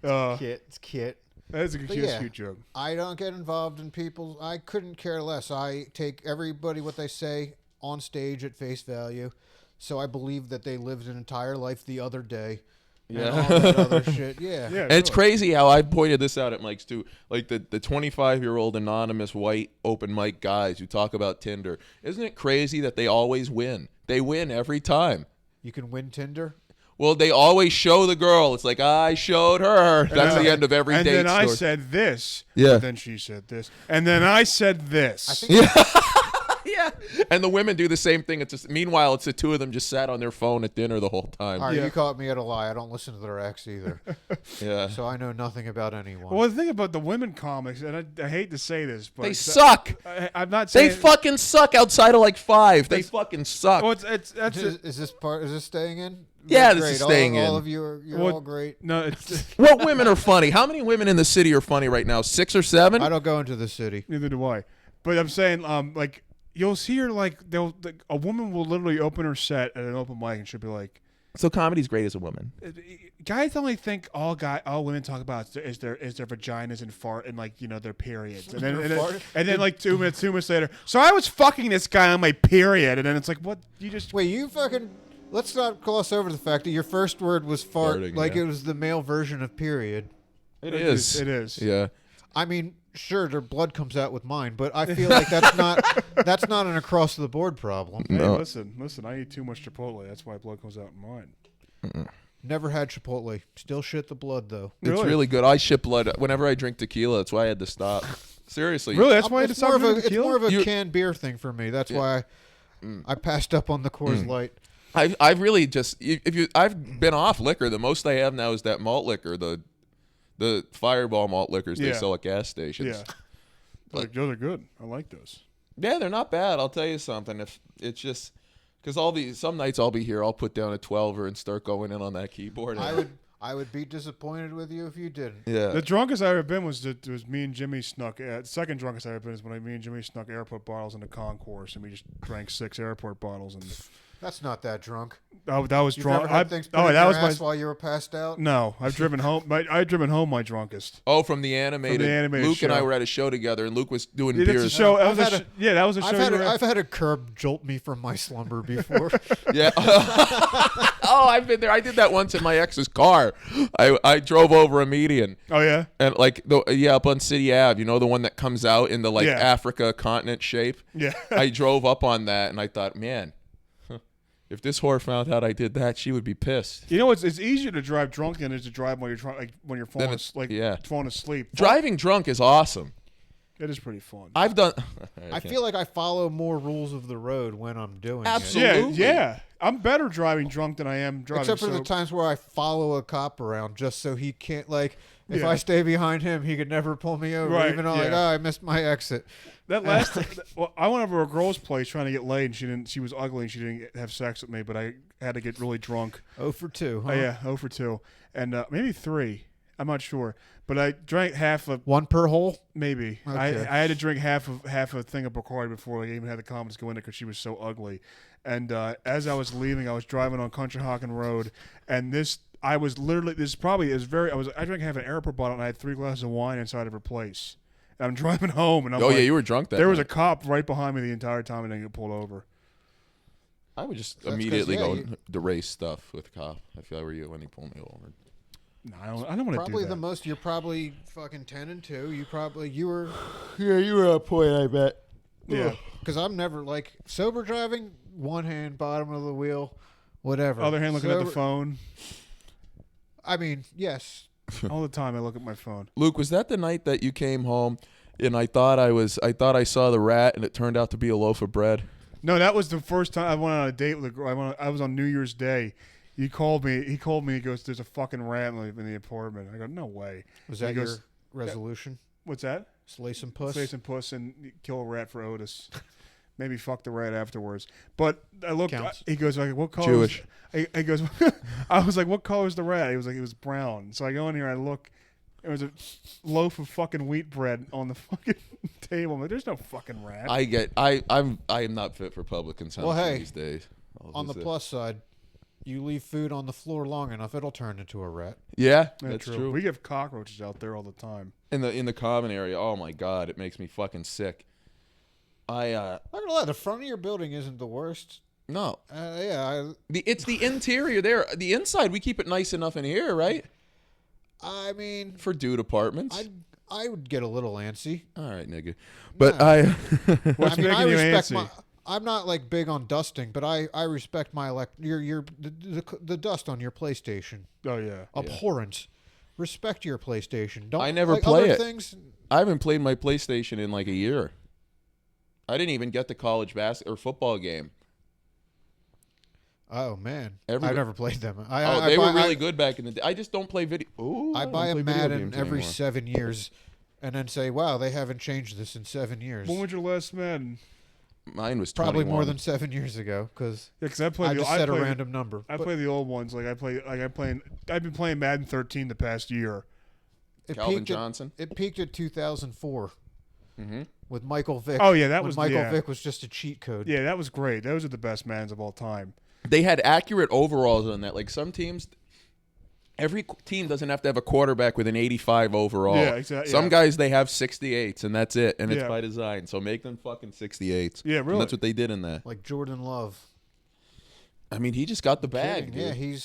It's Kit. That's a cute joke. I don't get involved in people's. I couldn't care less. I take everybody what they say on stage at face value. So I believe that they lived an entire life the other day. Yeah. And all that other shit. Yeah. And it's crazy how I pointed this out at Mike's too. Like the 25-year-old anonymous white open mic guys who talk about Tinder. Isn't it crazy that they always win? They win every time. You can win Tinder? Well, they always show the girl. It's like, I showed her. That's the end of every date And then I story. said this. Yeah. And then she said this. And then I said this. Yeah. And the women do the same thing. It's just, meanwhile, it's the two of them just sat on their phone at dinner the whole time. All right, you caught me at a lie. I don't listen to their ex either. Yeah. So I know nothing about anyone. Well, the thing about the women comics, and I hate to say this, but They suck. I'm not They saying fucking suck outside of like 5. They fucking suck. Well, that's is this staying in? Yeah, That's this is great. staying in. All of you are all great. No, it's What women are funny? How many women in the city are funny right now? 6 or 7? I don't go into the city. neither do I. But I'm saying, like you'll see her a woman will literally open her set at an open mic and she'll be like, So comedy's great as a woman. guys only think all women talk about is their vaginas and fart and like their periods and then like 2 minutes later, so I was fucking this guy on my period, and then it's like, what, you just Wait, you fucking. Let's not gloss over the fact that your first word was fart, Farting, like yeah. it was the male version of period. It is. Yeah. I mean, sure, their blood comes out with mine, but I feel like that's not an across the board problem. Hey, No. listen, I eat too much Chipotle. That's why blood comes out in mine. Never had Chipotle. Still shit the blood though. It's really good. I shit blood whenever I drink tequila. That's why I had to stop. Seriously. Really? That's why It's more of a canned beer thing for me. That's why I passed up on the Coors Light. I've really just I've been off liquor. The most I have now is that malt liquor, the Fireball malt liquors they sell at gas stations. Yeah, those are good. I like those. Yeah, they're not bad. I'll tell you something. If it's just because some nights I'll be here, I'll put down a 12er and start going in on that keyboard. I would be disappointed with you if you didn't. Yeah. The drunkest I ever been was me and Jimmy snuck. Second drunkest I ever been is when me and Jimmy snuck airport bottles in the concourse, and we just drank 6 airport bottles. And That's not that drunk. that was You've drunk. never had things put in that your was ass while you were passed out? No, I've driven home. I've driven home my drunkest. Oh, from the animated. Luke show. and I were at a show together, and Luke was doing Yeah, that's beers. a show. I've That was a show. I've had a curb jolt me from my slumber before. Yeah. Oh, I've been there. I did that once in my ex's car. I drove over a median. Oh yeah. And up on City Ave, the one that comes out in the Africa continent shape. Yeah. I drove up on that, and I thought, man, if this whore found out I did that, she would be pissed. It's easier to drive drunk than it is to drive when you're falling falling asleep. Driving drunk is awesome. It is pretty fun. I've done. I feel like I follow more rules of the road when I'm doing it. Absolutely. Yeah. I'm better driving drunk than I am driving Except for the sober. times where I follow a cop around just so he can't, like, if Yeah. I stay behind him, he could never pull me over. Right, Even though, yeah. I missed my exit. That last, well, I went over to a girl's place trying to get laid, and she didn't. She was ugly, and she didn't have sex with me. But I had to get really drunk. 0 for 2, huh? Oh yeah, 0 for 2, and maybe 3. I'm not sure, but I drank half of 1 per hole? maybe. Okay. I had to drink half a thing of Bacardi before I even had the confidence to go in there because she was so ugly. And as I was leaving, I was driving on Conshohocken Road, and I drank half an airport bottle, and I had 3 glasses of wine inside of her place. And I'm driving home, and I'm yeah, you were drunk that there was a night. cop right behind me the entire time, and I didn't get pulled over. I would just 'cause, immediately yeah, go you- to race stuff with a cop. I feel like were you when he pulled me over. No, I don't want to do Probably that. the most. You're probably fucking 10 and 2. You were. Yeah, you were on point, I bet. Yeah. Because I'm never, like, sober driving, one hand, bottom of the wheel, whatever. Other hand, looking at the Sober- phone. I mean, yes. All the time, I look at my phone. Luke, was that the night that you came home and I thought I saw the rat and it turned out to be a loaf of bread? No, that was the first time I went on a date with a girl. I was on New Year's Day. He called me. He goes, "There's a fucking rat in the apartment." I go, "No way." Was He that goes, your resolution? What's that? Slay some puss? Slay some puss and kill a rat for Otis. Maybe fuck the rat afterwards. But I looked. Counts. He goes, like, "What color?" Jewish. He goes. I was like, "What color is the rat?" He was like, "It was brown." So I go in here. I look. There was a loaf of fucking wheat bread on the fucking table. I'm like, there's no fucking rat. I am not fit for public consumption Well, hey, these days. On the plus side, you leave food on the floor long enough, it'll turn into a rat. Yeah, That's that's true. We have cockroaches out there all the time. In the common area, oh my god, it makes me fucking sick. Not gonna lie, the front of your building isn't the worst. No, it's the interior there. The inside we keep it nice enough in here, right? I mean, For dude apartments. I would get a little antsy. All right, nigga. But No. I What's I mean, I making you respect antsy? I'm not like big on dusting, but I respect my the dust on your PlayStation. Oh yeah. Abhorrent. Respect your PlayStation. Don't I never like play other it. Things. I haven't played my PlayStation in like a year. I didn't even get the college basketball or football game. Oh man, Everybody- I've never played them. They were really good back in the day. I just don't play video. Ooh, I don't buy a play video Madden games every anymore. 7 years, and then say, "Wow, they haven't changed this in 7 years." When was your last Madden? Mine was Probably 21. more than 7 years ago, because Yeah, because I I played. just set a random number. I But play the old ones. I've been playing Madden 13 the past year. it Calvin peaked Johnson. It peaked at 2004 Mm-hmm. with Michael Vick. Oh yeah, that when was Michael yeah. Vick was just a cheat code. Yeah, that was great. Those are the best Maddens of all time. They had accurate overalls on that. Like some teams, every team doesn't have to have a quarterback with an 85 overall. Yeah, exactly, Some yeah. guys they have 68s and that's it, and it's Yeah. by design. So make them fucking 68s. Yeah, And really. that's what they did in that. Like Jordan Love. I mean, he just got the bag, Kidding. dude. Yeah,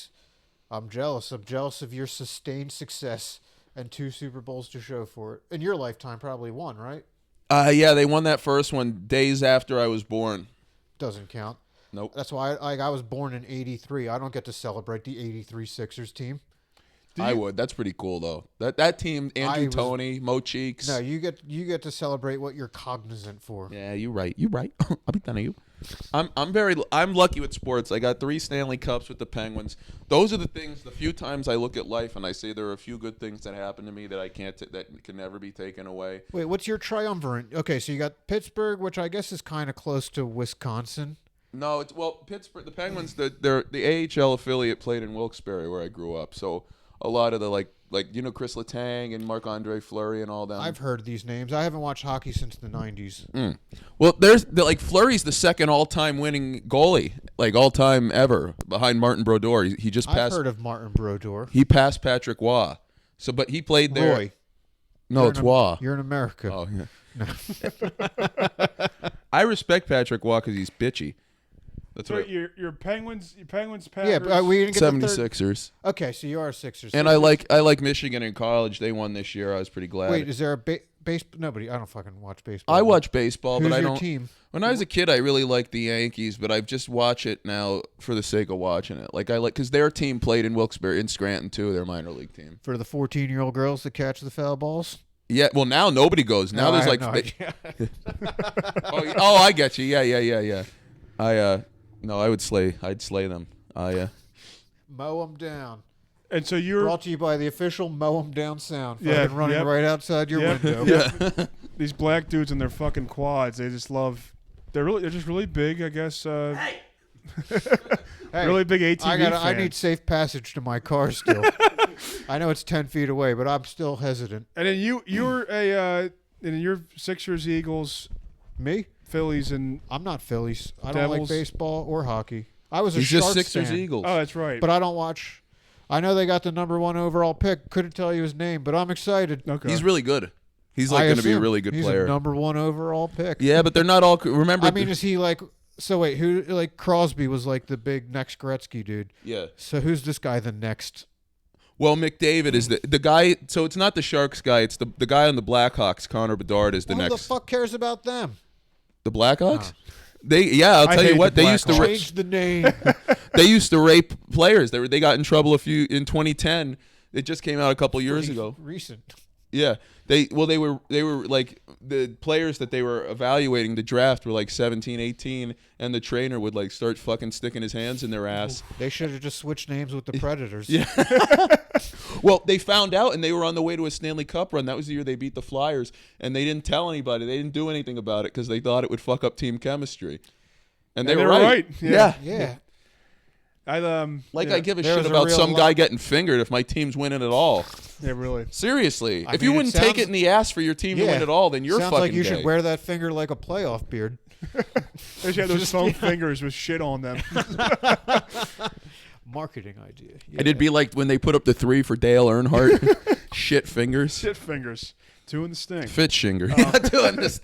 I'm jealous. I'm jealous of your sustained success and 2 Super Bowls to show for it. In your lifetime, probably 1, right? Yeah, they won that first one days after I was born. Doesn't count. Nope. That's why I was born in '83. I don't get to celebrate the '83 Sixers team. I would. That's pretty cool though. That team, Andrew was- Toney, Mo Cheeks. No, you get to celebrate what you're cognizant for. Yeah, you're right. You're right. I'll be done of you. I'm lucky with sports. I got 3 Stanley Cups with the Penguins. Those are the things. The few times I look at life and I say there are a few good things that happen to me that I can't that can never be taken away. Wait, what's your triumvirate? Okay, so you got Pittsburgh, which I guess is kind of close to Wisconsin. No, Pittsburgh. The Penguins. The AHL affiliate played in Wilkes-Barre where I grew up. So a lot of the like Chris Letang and Marc-Andre Fleury and all them. I've heard these names. I haven't watched hockey since the '90s. Well, Fleury's the second all-time winning goalie, like all-time ever, behind Martin Brodeur. He just I've passed. heard of Martin Brodeur. He passed Patrick Waugh. So, but he played there. Roy, No, it's Waugh. you're in America. Oh, yeah. I respect Patrick Waugh because he's bitchy. That's So right. your Penguins, Packers. Yeah, but we didn't get the third. 76ers. Okay, so you are a Sixers. And I like Michigan in college. They won this year. I was pretty glad. Wait, is there a base? Nobody. I don't fucking watch baseball. I watch baseball, Who's but I your don't. team? When I was a kid, I really liked the Yankees, but I've just watched it now for the sake of watching it. Because their team played in Wilkes-Barre, in Scranton too. Their minor league team. For the 14-year-old girls that catch the foul balls. Yeah, well now nobody goes. Now No, there's I like have no idea. oh, I get you. Yeah. No, I'd slay them. Mow them down. And so you're Brought to you by the official Mow 'em Down sound. Yeah, Fucking running yep. right outside your Yep. window. Yeah. these black dudes in their fucking quads. They just love. They're just really big, I guess. Hey, really big ATV I fan. need safe passage to my car still. I know it's 10 feet away, but I'm still hesitant. And then you're and you're Sixers, Eagles, Me? Phillies, and I'm not Phillies. I don't like Devils. baseball or hockey. I was a He's Sharks just Sixers fan, Eagles. oh, that's right. but I don't watch. I know they got the #1 overall pick. Couldn't tell you his name, but I'm excited. Okay. He's really good. He's like going to be a assume really good he's player. a #1 overall pick. Yeah, but they're not all. Remember? I mean, is he like? So wait, who like Crosby was like the big next Gretzky dude? yeah. So who's this guy? The next? Well, McDavid is the guy. So it's not the Sharks guy. It's the guy on the Blackhawks. Connor Bedard is the Who next. the fuck cares about them? The Blackhawks. I'll I tell hate you what. the They used to. Change the name. They used to rape players. They got in trouble in 2010. It just came out a couple years ago. Recent. Yeah. They were like the players that they were evaluating the draft were like 17, 18 and the trainer would like start fucking sticking his hands in their ass. They should have just switched names with the Predators. Yeah. Well, they found out and they were on the way to a Stanley Cup run. That was the year they beat the Flyers and they didn't tell anybody. They didn't do anything about it because they thought it would fuck up team chemistry. And they were right. Yeah. Yeah. I give a There's shit a about real some lot- guy getting fingered if my team's winning at all. Yeah, really. Seriously. I If you mean, it wouldn't take sounds- it in the ass for your team to win at all, then you're Sounds fucking like you gay. should wear that finger like a playoff beard. They should have those foam fingers with shit on them. Marketing idea. Yeah. And it'd be like when they put up the 3 for Dale Earnhardt. Shit fingers. Shit fingers. 2 in the stink. Fitchinger. Yeah, doing this.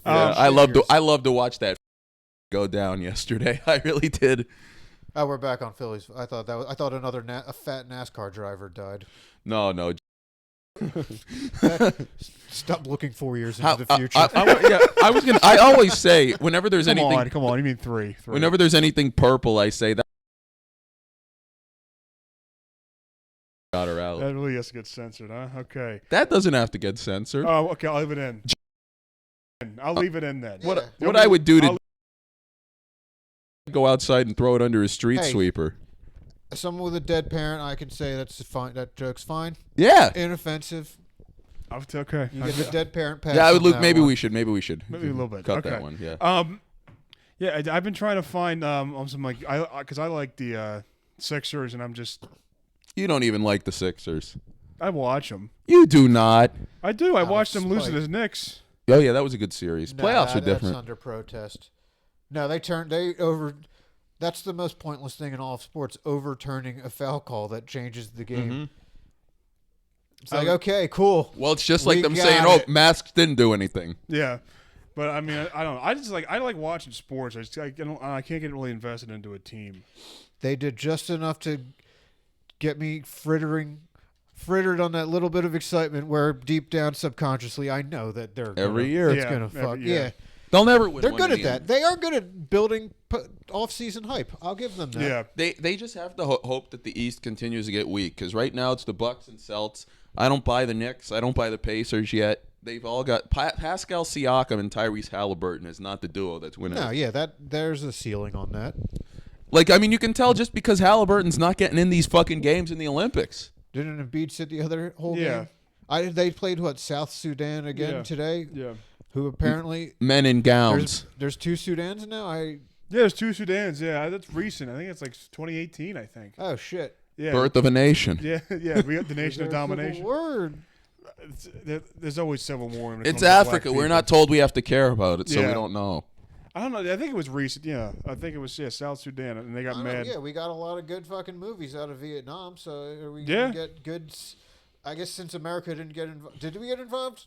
Yeah, I love to watch that go down yesterday. I really did. Oh, we're back on Phillies. I thought another a fat NASCAR driver died. No. Stop looking 4 years into the future. I always say whenever there's Come anything. on, come on. You mean 3? Whenever there's anything purple, I say that. Got her out. That really has to get censored, huh? Okay. That doesn't have to get censored. Oh, okay. I'll leave it in. I'll leave it in then. Yeah. What I would do to go outside and throw it under a street Hey. sweeper. Someone with a dead parent, I can say that's fine. That joke's fine. Yeah. Inoffensive. Okay. You get the dead parent pass. Yeah, I would on look. that Maybe one. we should. Maybe a little bit. Cut Okay. that one. Yeah. Yeah, I've been trying to find some like because I like the Sixers and I'm just You don't even like the Sixers. I watch them. You do not. I do. I Out of watched them lose to spite. the Knicks. Oh yeah, that was a good series. No, Playoffs are that's different. under protest. No, that's the most pointless thing in all of sports, overturning a foul call that changes the game. Mm-hmm. It's like, okay, cool. Well, it's just We like them got saying, it. "Oh, masks didn't do anything." Yeah, but I mean, I don't know. I like watching sports. I can't get really invested into a team. They did just enough to get me frittered on that little bit of excitement where deep down subconsciously I know that they're Every gonna, year. it's Yeah, gonna every- fuck. yeah. Yeah. They'll never win. They're one good in at the that. end. They are good at building off-season hype. I'll give them that. Yeah, They just have to hope that the East continues to get weak because right now it's the Bucks and Celts. I don't buy the Knicks. I don't buy the Pacers yet. They've all got Pascal Siakam and Tyrese Halliburton is not the duo that's winning. No, yeah, there's a ceiling on that. Like, I mean, you can tell just because Halliburton's not getting in these fucking games in the Olympics. Didn't Embiid sit the other whole Yeah. game? They played South Sudan again Yeah. today. yeah. Who apparently Men in gowns. there's 2 Sudans now. Yeah, there's 2 Sudans. Yeah, that's recent. I think it's like 2018. I think. Oh shit. Yeah. Birth of a nation. Yeah, yeah. We got the nation of Is there a civil domination. Word. There's always civil war. when it It's comes to black Africa. We're people. not told we have to care about it, so we Yeah. don't know. I don't know. I think it was recent. Yeah, I think it was South Sudan, and they got I don't know, mad. yeah, we got a lot of good fucking movies out of Vietnam. So are we Yeah. gonna get good? I guess since America didn't get involved, did we get involved?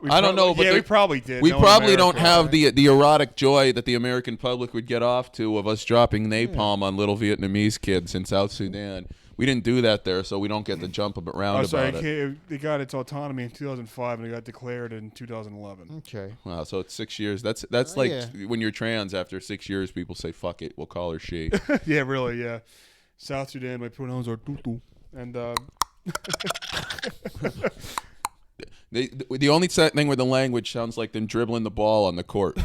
I don't know, but yeah, they- we probably did. We knowing probably don't America. have the erotic joy that the American public would get off to of us dropping napalm on little Vietnamese kids in South Sudan. We didn't do that there, so we don't get the jump around Oh, sorry, about it. they got its autonomy in 2005, and it got declared in 2011. Okay. Wow, so it's 6 years. That's Oh, like yeah. when you're trans. After 6 years, people say, "Fuck it, we'll call her she." Yeah, really. Yeah, South Sudan. My pronouns are tutu, and The only thing where the language sounds like them dribbling the ball on the court.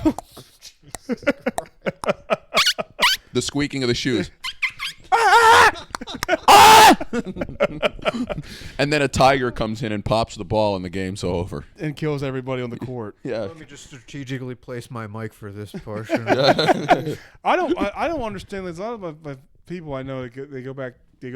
The squeaking of the shoes. And then a tiger comes in and pops the ball and the game's over. And kills everybody on the court. Yeah. Let me just strategically place my mic for this portion. I don't understand. There's a lot of my people I know they go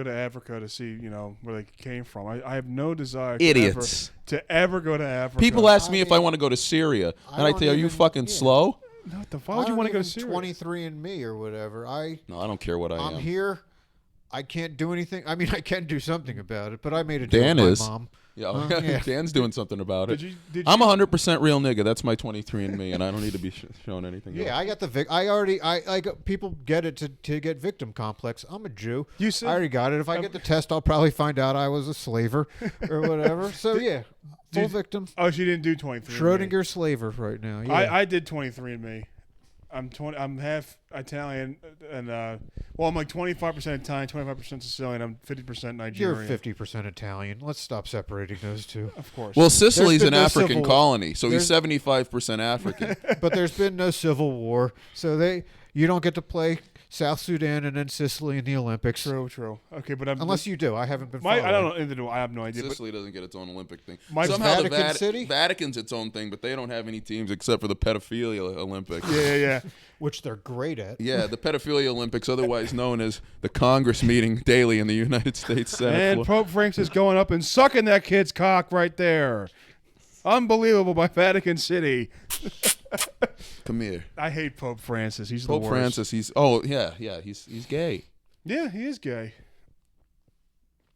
to Africa to see where they came from. I have no desire Idiots. to ever go to Africa. People ask me if I want to go to Syria, and I don't say, "Are you even- fucking yeah. slow?" No, why would you want to go to Syria? 23andMe or whatever. No, I don't care what I I'm am. here. I can't do anything. I mean, I can do something about it, but I made a deal Dan with my is. mom. Yeah, yeah. Dan's doing something about it. Did you- I'm 100% real nigga. That's my 23andMe, and I don't need to be showing anything. Yeah, else. I got the I got people get it to get victim complex. I'm a Jew. You said- I already got it. If I get the test, I'll probably find out I was a slaver or whatever. So yeah, full victim. Oh, she didn't do 23. Schrodinger slaver right now. Yeah. I did 23andMe. I'm half Italian and I'm like 25% Italian, 25% Sicilian. I'm 50% You're Nigerian. 50% Italian. Let's stop separating those two. Of course. Well, Sicily's There's an been no African civil- colony, so he's there's- 75% African. But there's been no civil war, so you don't get to play South Sudan and then Sicily in the Olympics. True. Okay, but Unless you do. I haven't been I following. don't know. Neither do I. I have no idea. But Sicily doesn't get its own Olympic thing. My- Somehow the Vatican City? Vatican's its own thing, but they don't have any teams except for the pedophilia Olympics. yeah. Which they're great at. Yeah, the pedophilia Olympics, otherwise known as the Congress meeting daily in the United States Senate. And Pope Francis going up and sucking that kid's cock right there. Unbelievable by Vatican City. Come here. I hate Pope Francis. He's the Pope worst. Francis, he's he's gay. Yeah, he is gay.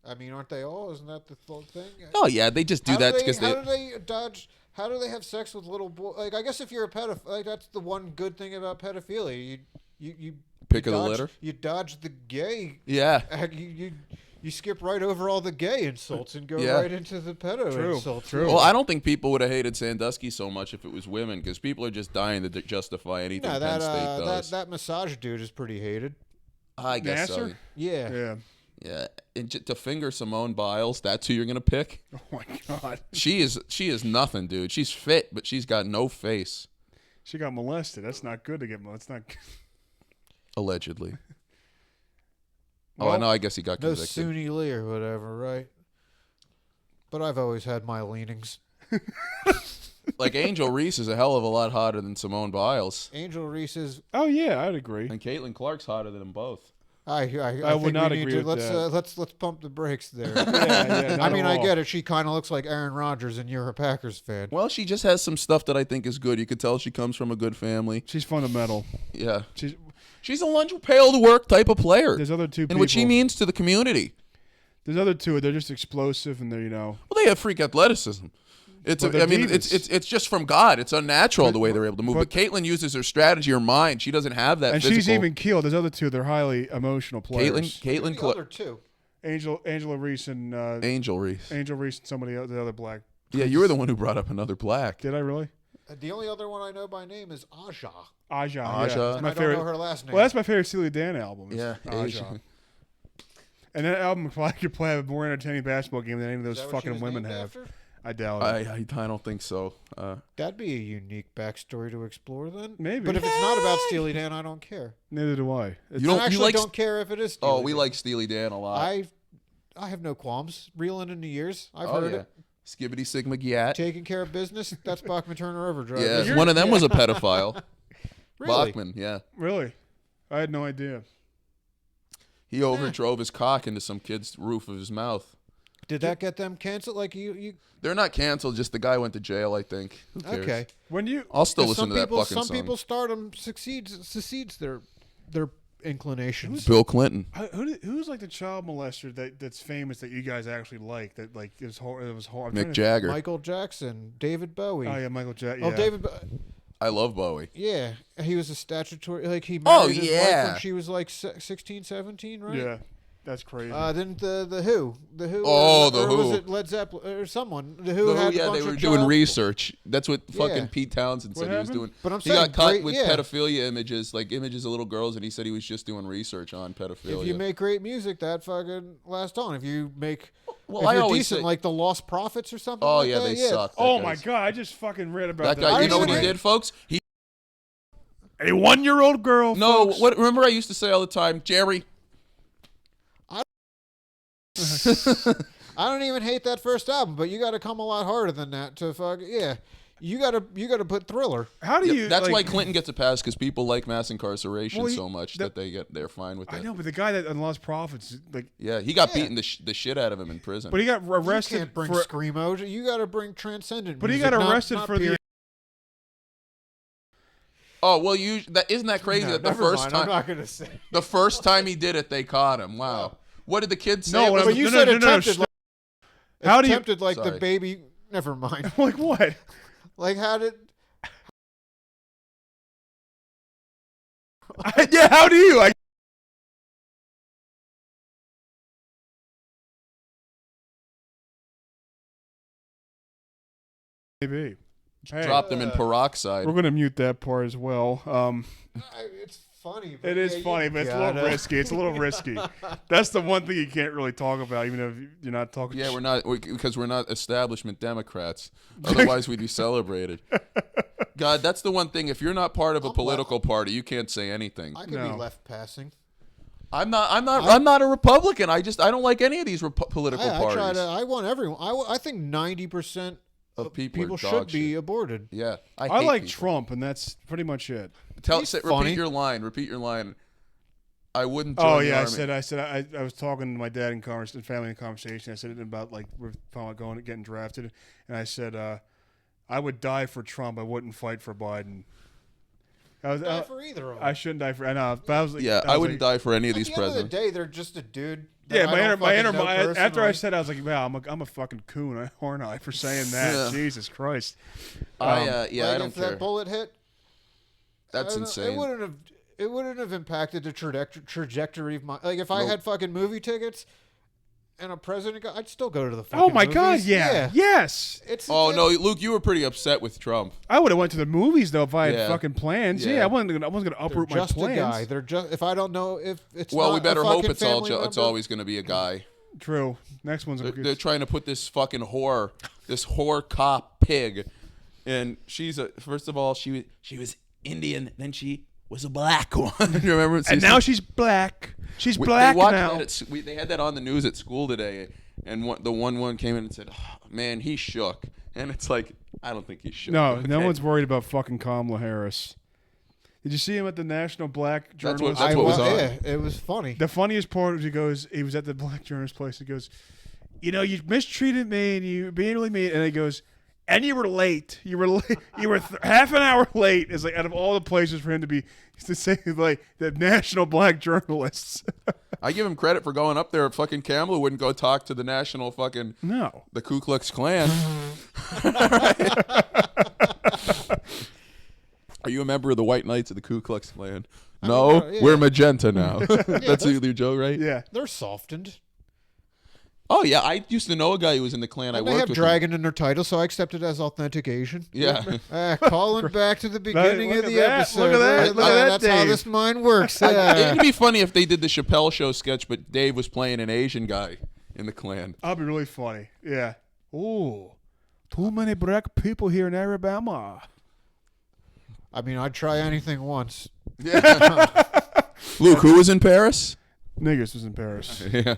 I mean, aren't they all? Isn't that the whole thing? Oh yeah, they just do that because How do they dodge? How do they have sex with little boys? Like, I guess if you're a pedophile, like, that's the one good thing about pedophilia. You Pick of the dodge, litter? You dodge the gay. Yeah. You skip right over all the gay insults and go Yeah. right into the pedo True, insults. true. Well, I don't think people would have hated Sandusky so much if it was women, because people are just dying to justify anything No, Penn State does. that massage dude is pretty hated. I guess so. Nasser? Yeah. Yeah. Yeah, and to finger Simone Biles, that's who you're gonna pick. Oh my God. She is nothing, dude. She's fit, but she's got no face. She got molested. That's not good to get molested. That's not. Allegedly. Well, no, I guess he got No convicted. Suni Lee or whatever, right? But I've always had my leanings. Like Angel Reese is a hell of a lot hotter than Simone Biles, Angel Reese is. Oh yeah, I'd agree. and Caitlin Clark's hotter than them both. I would think not we need agree to, with that. let's pump the brakes there. Yeah, I mean, I get it. She kind of looks like Aaron Rodgers, and you're a Packers fan. Well, she just has some stuff that I think is good. You could tell she comes from a good family. She's fundamental. Yeah, She's she's a lunch pail to work type of player, there's other two people. and what she means to the community. There's other two. They're just explosive, and they're Well, they have freak athleticism. It's But they're I mean divas. it's just from God. It's unnatural the way they're able to move. But but- Caitlyn uses her strategy, her mind. She doesn't have that. and physical. she's even keeled. There's other two. They're highly emotional players. Caitlyn The other two. Angela Reese and Angel Reese. Angel Reese and somebody else, the other black. Yeah, you were the one who brought up another black. Did I really? The only other one I know by name is Aja. Aja. Aja. Yeah. That's And my I don't favorite. know her last name. Well, that's my favorite Steely Dan album. is Yeah, Aja. Asia. And that album could play a more entertaining basketball game than any of Is those that what she fucking was women named have. after? I doubt it. I don't think so. That'd be a unique backstory to explore then. Maybe. But if it's not about Steely Dan, I don't care. Neither do I. It's- You don't- I actually like don't care if it is Steely Oh, we Dan. like Steely Dan a lot. I have no qualms. Reeling in the years. I've Oh heard yeah, it. Skibbity Sigma Gyat. Taking care of business. That's Bachman Turner Overdrive. Yeah, You're- one of them was a pedophile. Really? Bachman, yeah. Really? I had no idea. He overdrove his cock into some kid's roof of his mouth. Did that get them canceled? Like you They're not canceled, just the guy went to jail, I think. Who cares? okay. When you I'll still 'Cause listen some to that people, fucking some song. people's stardom succeeds their inclinations. Bill Clinton. who's like the child molester that's famous that you guys actually like that like it was horrible. Mick Jagger. Michael Jackson, David Bowie. Oh yeah, Michael Jackson. Oh, Yeah. David. I love Bowie. Yeah, he was a statutory. Like he Oh, married his wife yeah. when she was like 16, 17, right? Yeah, that's crazy. Then the Who. Oh, The or was Who. it Led Zeppelin or someone? The Who had a Yeah, bunch they were of doing child- research. That's what Yeah. fucking Pete Townsend said What he was happened? doing. But I'm he saying got caught great- with yeah. pedophilia images, like images of little girls, and he said he was just doing research on pedophilia. If you make great music, that fucking lasts on. If you make Well, if I you're always decent, say, like the Lost Prophets or something. oh like yeah, that. they suck. That Oh my guy's- god! I just fucking read about That guy. You know what he I- did, folks? He A 1-year-old girl. no. folks. What? Remember, I used to say all the time, Jerry. I don't even hate that first album, but you got to come a lot harder than that to fuck. Yeah, you got to put Thriller. How do Yep, you? that's like, why Clinton gets a pass because people like mass incarceration Well, so much that they're fine with I it. know, but the guy that on Lost Prophets, like, Yeah, he got Yeah. beaten the shit out of him in prison. but he got You arrested can't bring for. screamo. You got to bring transcendent. But he music, got not- arrested not for the. pure- oh well, isn't that crazy No, that the never first mind, time I'm not gonna say. the first time he did it they caught him? Wow. What did the kids say? No, It was- But you No, said no, no, no, attempted. Like, How do you- attempted like Sorry. the baby? Never mind. Like what? Like how did? Yeah, how do you? Like, maybe. Hey, dropped him in peroxide. we're gonna mute that part as well. It's funny. But It is yeah, funny, you but it's a little gotta- risky. It's a little risky. That's the one thing you can't really talk about, even if you're not talking. Yeah, because we're not establishment Democrats. Otherwise, we'd be celebrated. God, that's the one thing. If you're not part of a political party, you can't say anything. I could No. be left passing. I'm not a Republican. I don't like any of these political I parties. try to. I want everyone. I think 90% Of people are should dog be shit. aborted. Yeah, I hate like people. Trump, and that's pretty much it. He's Repeat funny. your line. Repeat your line. I wouldn't. Join Oh the yeah, army. I was talking to my dad in family in conversation. I said it about like we're finally getting drafted, and I said I would die for Trump. I wouldn't fight for Biden. Die for either of them. I shouldn't die for. I know, but I was like, Yeah, I wouldn't die for any of At these the end of the presidents. day, they're just a dude. that Yeah, I don't fucking know after I personally. said, I was like, wow, I'm a fucking coon, aren't I, for saying that? Yeah. Jesus Christ. I Like, don't if care. that bullet hit, That's I don't know, insane. It wouldn't have impacted the trajectory of my. Like if I Nope. had fucking movie tickets and a president, I'd still go to the. Fucking Oh my God, movies. yeah. Yes. Oh no, Luke, you were pretty upset with Trump. I would have went to the movies though if I had Yeah. fucking plans. Yeah. Yeah, I wasn't gonna They're uproot my just plans. a guy. They're just. If I don't know if it's. Well, not we better a hope fucking it's all. family It's member, always going to be a guy. True. Next one's a They're trying to put this fucking whore, this whore cop pig, and first of all she was Indian, then she was a black one. You remember? and now she's black. She's black now. They had that on the news at school today, and the one came in and said, oh, "Man, he shook," and it's like I don't think he shook. No, okay? no one's worried about fucking Kamala Harris. Did you see him at the National Black That's Journalist? what was on. Yeah, it was funny. The funniest part was he was at the Black Journalist place. He goes, you know, you mistreated me and you being really mean. And he goes, and you were late. You were late. You were half an hour late. It's like out of all the places for him to say like the National Black Journalists. I give him credit for going up there. Fucking Kamala wouldn't go talk to the national fucking No. the Ku Klux Klan. Are you a member of the White Knights of the Ku Klux Klan? No, yeah. we're magenta now. That's your Joe, right? Yeah. They're softened. Oh yeah, I used to know a guy who was in the Klan. I And they worked have with dragon in their title, so I accept it as authentication. him. Yeah. Calling back to the beginning look of at the that, episode. look at that, right? look at that, That's how Dave. this mind works. It'd be funny if they did the Chappelle Show sketch, but Dave was playing an Asian guy in the Klan. That'd be really funny. Yeah. Ooh. Too many black people here in Alabama. I mean, I'd try anything once. Luke, who was in Paris? Niggas was in Paris. Yeah,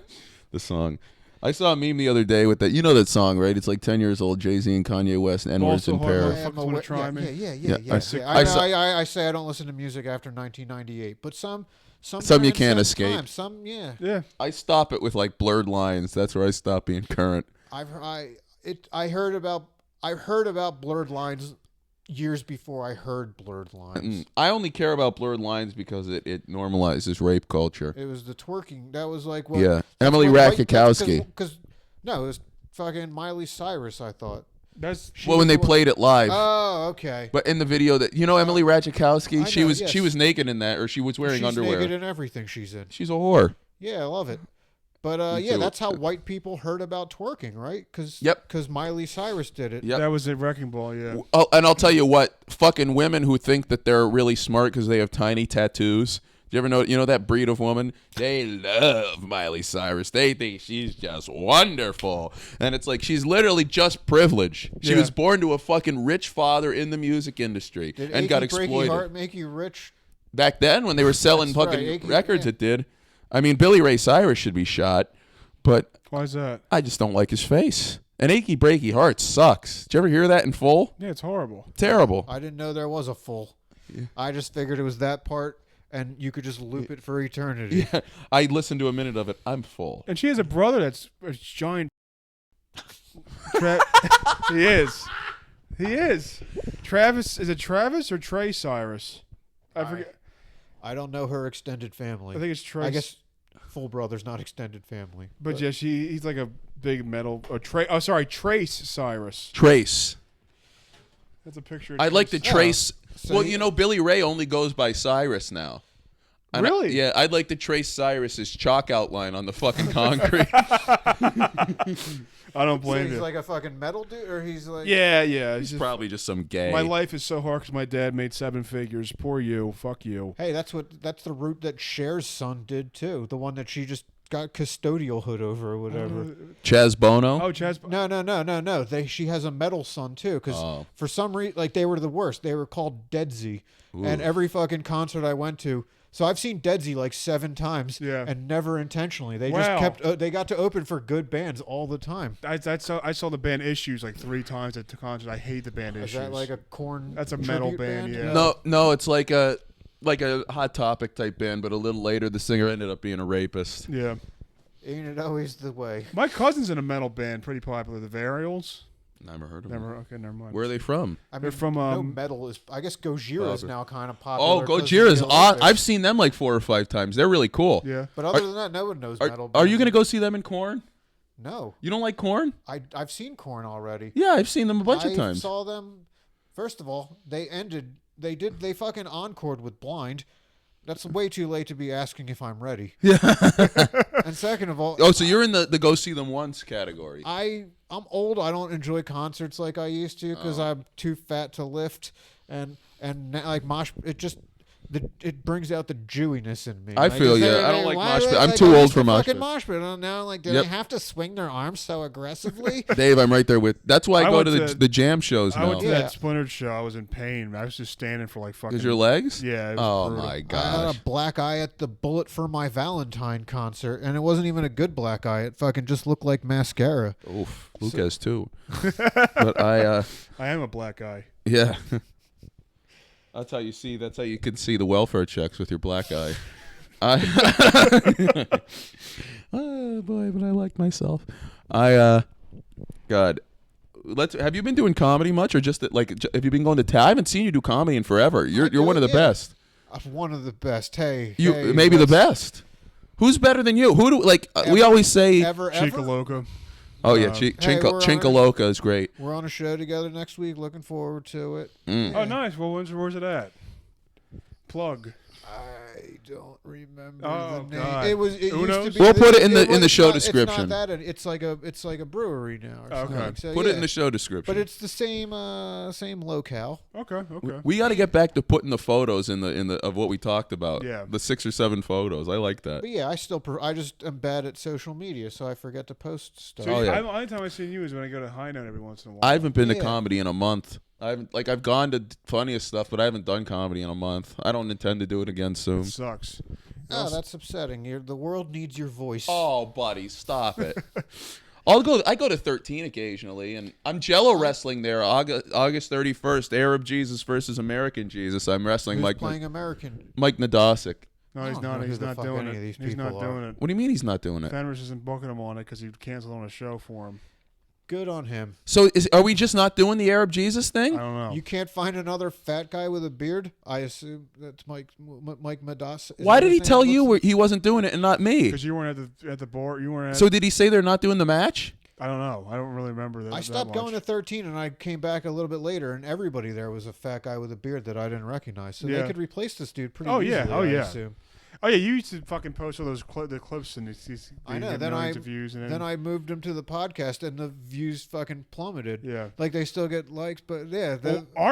the song. I saw a meme the other day with that. You know that song, right? It's like 10 years old. Jay-Z and Kanye West and N-words Also in hard Paris. life. Fuckers wanna try me? Yeah. Yeah, I say I don't listen to music after 1998, but some you can't transcend escape. time. Some, yeah. Yeah. I stop it with like blurred lines. That's where I stop being current. I heard about blurred lines years before I heard blurred lines. I only care about blurred lines because it normalizes rape culture. It was the twerking. That was like what? Yeah. that's Emily what- Ratajkowski. Because no, it was fucking Miley Cyrus. I thought. That's Well, when they played it live. Oh, okay. But in the video that Emily Ratajkowski, I she know, was yes. she was naked in that, or she was wearing She's underwear. naked in everything she's in. She's a whore. Yeah, I love it. But Me yeah, too. that's how white people heard about twerking, right? Yep. Because Miley Cyrus did it. Yep. That was a wrecking ball, yeah. Oh, and I'll tell you what, fucking women who think that they're really smart because they have tiny tattoos, you ever know that breed of woman? They love Miley Cyrus. They think she's just wonderful. And it's like she's literally just privileged. She was born to a fucking rich father in the music industry and got exploited. Did Achy Breaky Heart make you rich? Back then, when they were selling fucking records, it did. I mean, Billy Ray Cyrus should be shot, but why is that? I just don't like his face. And Achy Breaky Heart sucks. Did you ever hear that in full? Yeah, it's horrible. Terrible. I didn't know there was a full. Yeah. I just figured it was that part, and you could just loop it for eternity. Yeah, I listened to a minute of it. I'm full. And she has a brother that's a giant. He is. Travis, is it Travis or Trey Cyrus? I forget. I don't know her extended family. I think it's Trey. I guess full brother's not extended family. But yeah, he's like a big metal. Trace Cyrus. Trace. That's a picture. Of I like to trace. So well, Billy Ray only goes by Cyrus now. And really? I'd like to trace Cyrus's chalk outline on the fucking concrete. I don't blame you. He's like a fucking metal dude, or he's like... Yeah. He's probably just some gay. My life is so hard because my dad made 7 figures. Poor you. Fuck you. Hey, that's the route that Cher's son did, too. The one that she just got custodial hood over or whatever. Chaz Bono? Oh, Chaz Bono. No. She has a metal son, too, because for some reason, like, they were the worst. They were called Deadsy. And every fucking concert I went to... So I've seen Deadsy like 7 times, and never intentionally. They just kept. They got to open for good bands all the time. I saw the band Issues like 3 times at the concert. I hate the band Issues. Is that like a Korn? That's a metal band. Yeah. No, it's like a Hot Topic type band, but a little later the singer ended up being a rapist. Yeah. Ain't it always the way? My cousin's in a metal band, pretty popular. The Varials. Never heard of them. Okay, never mind. Where are they from? They're from no metal is. I guess Gojira is now kind of popular. Oh, Gojira is awesome. I've seen them like 4 or 5 times. They're really cool. Yeah. But other than that, no one knows metal. Are you gonna go see them in Korn? No. You don't like Korn? I've seen Korn already. Yeah, I've seen them a bunch of times. I saw them. First of all, they fucking encored with Blind. That's way too late to be asking if I'm ready. Yeah. And second of all... Oh, so you're in the go see them once category. I'm old. I don't enjoy concerts like I used to because I'm too fat to lift. And like mosh... It brings out the Jewiness in me. I feel you. I don't like mosh pit. I'm too old for mosh pit. Mosh pit. Now, like, do they have to swing their arms so aggressively? Dave, I'm right there with. That's why I go to the jam shows now. I went to that Splintered show. I was in pain. I was just standing for like fucking. Is your legs? Yeah. Oh brutal. my gosh. I had a black eye at the Bullet for My Valentine concert, and it wasn't even a good black eye. It fucking just looked like mascara. Oof. Luke has too. But I am a black guy. Yeah. That's how you see. That's how you can see the welfare checks with your black eye. Oh boy, but I like myself. God. Have you been doing comedy much, or just like have you been going to? I haven't seen you do comedy in forever. You're one of the best. I'm one of the best. Hey, maybe the best. Who's better than you? Who do we always say? Chica Loca. Oh yeah, Chinkaloka is great. We're on a show together next week. Looking forward to it. Oh, nice. Well, where's it at? Plug. I don't remember the name. God. It used to be. We'll put it in the show description. It's not that. It's like a brewery now. Or something. So, put it in the show description. But it's the same locale. Okay. We got to get back to putting the photos in the of what we talked about. Yeah. The 6 or 7 photos. I like that. But yeah, I just am bad at social media, so I forget to post stuff. So the only time I've seen you is when I go to High Note every once in a while. I haven't been to comedy in a month. I've gone to funniest stuff, but I haven't done comedy in a month. I don't intend to do it again soon. It sucks. Oh, that's upsetting. The world needs your voice. Oh, buddy, stop it. I go to 13 occasionally, and I'm Jello wrestling there. August 31st, Arab Jesus versus American Jesus. I'm wrestling Who's playing American? Mike Nadasic. No, he's not. He's not doing it. He's not doing it. What do you mean he's not doing it? Fenris isn't booking him on it because he canceled on a show for him. Good on him. So are we just not doing the Arab Jesus thing? I don't know. You can't find another fat guy with a beard? I assume that's Mike Madas. Why did he tell you he wasn't doing it and not me? Because you weren't at the bar. You weren't. So did he say they're not doing the match? I don't know. I don't really remember that. I stopped going to 13 and I came back a little bit later, and everybody there was a fat guy with a beard that I didn't recognize. So they could replace this dude pretty easily. Oh yeah. I assume. Oh yeah, you used to fucking post all those the clips and these I know. get Then millions of views and then I moved them to the podcast, and the views fucking plummeted. yeah. Like they still get likes, but yeah,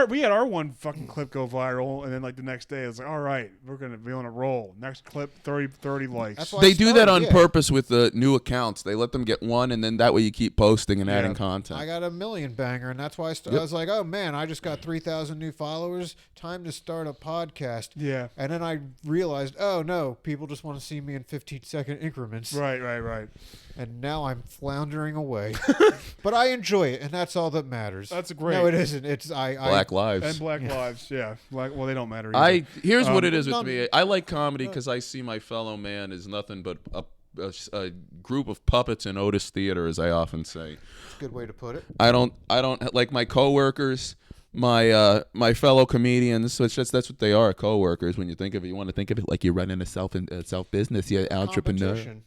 We had our one fucking clip go viral, and then like the next day, it's like, all right, we're gonna be on a roll. Next clip, 30 likes. That's why They I do that started, on yeah. purpose with the new accounts. They let them get one, and then that way you keep posting and adding Yeah. content. I got a million banger, and that's why I was like, oh man, I just got 3,000 new followers. Time to start a podcast. Yeah. And then I realized, oh no, people just want to see me in 15-second increments. Right. And now I'm floundering away. But I enjoy it, and that's all that matters. That's great. No, it isn't. It's Black Lives. And Black Lives, yeah. Well, they don't matter either. Here's what it is with me. I like comedy because I see my fellow man as nothing but a group of puppets in Otis Theater, as I often say. It's a good way to put it. I don't like my coworkers, my fellow comedians. So that's what they are, coworkers. When you think of it, you want to think of it like you're running a self business, you're an entrepreneur. Competition.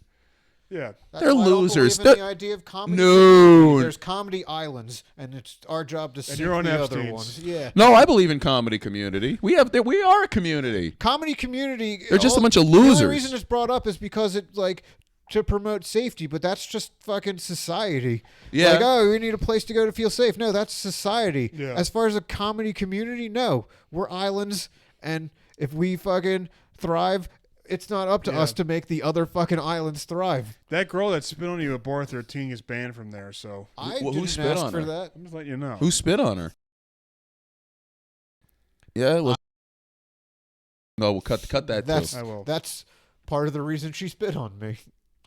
Yeah. That's They're why I don't losers. believe in They're- the idea of comedy. No. There's comedy islands, and it's our job to sink you're on the other Epstein's. ones. Yeah. No, I believe in comedy community. We are a community. Comedy community. They're just a bunch of The losers. only reason it's brought up is because it like to promote safety, but that's just fucking society. Yeah. Like, oh, we need a place to go to feel safe. No, that's society. Yeah. As far as a comedy community, no, we're islands, and if we fucking thrive, it's not up to Yeah. us to make the other fucking islands thrive. That girl that spit on you at bar 13 is banned from there, so I Who didn't spit ask on for her? that. I'm just letting you know. Who spit on her? Yeah, well, no, we'll cut that That's too. I will. that's part of the reason she spit on me.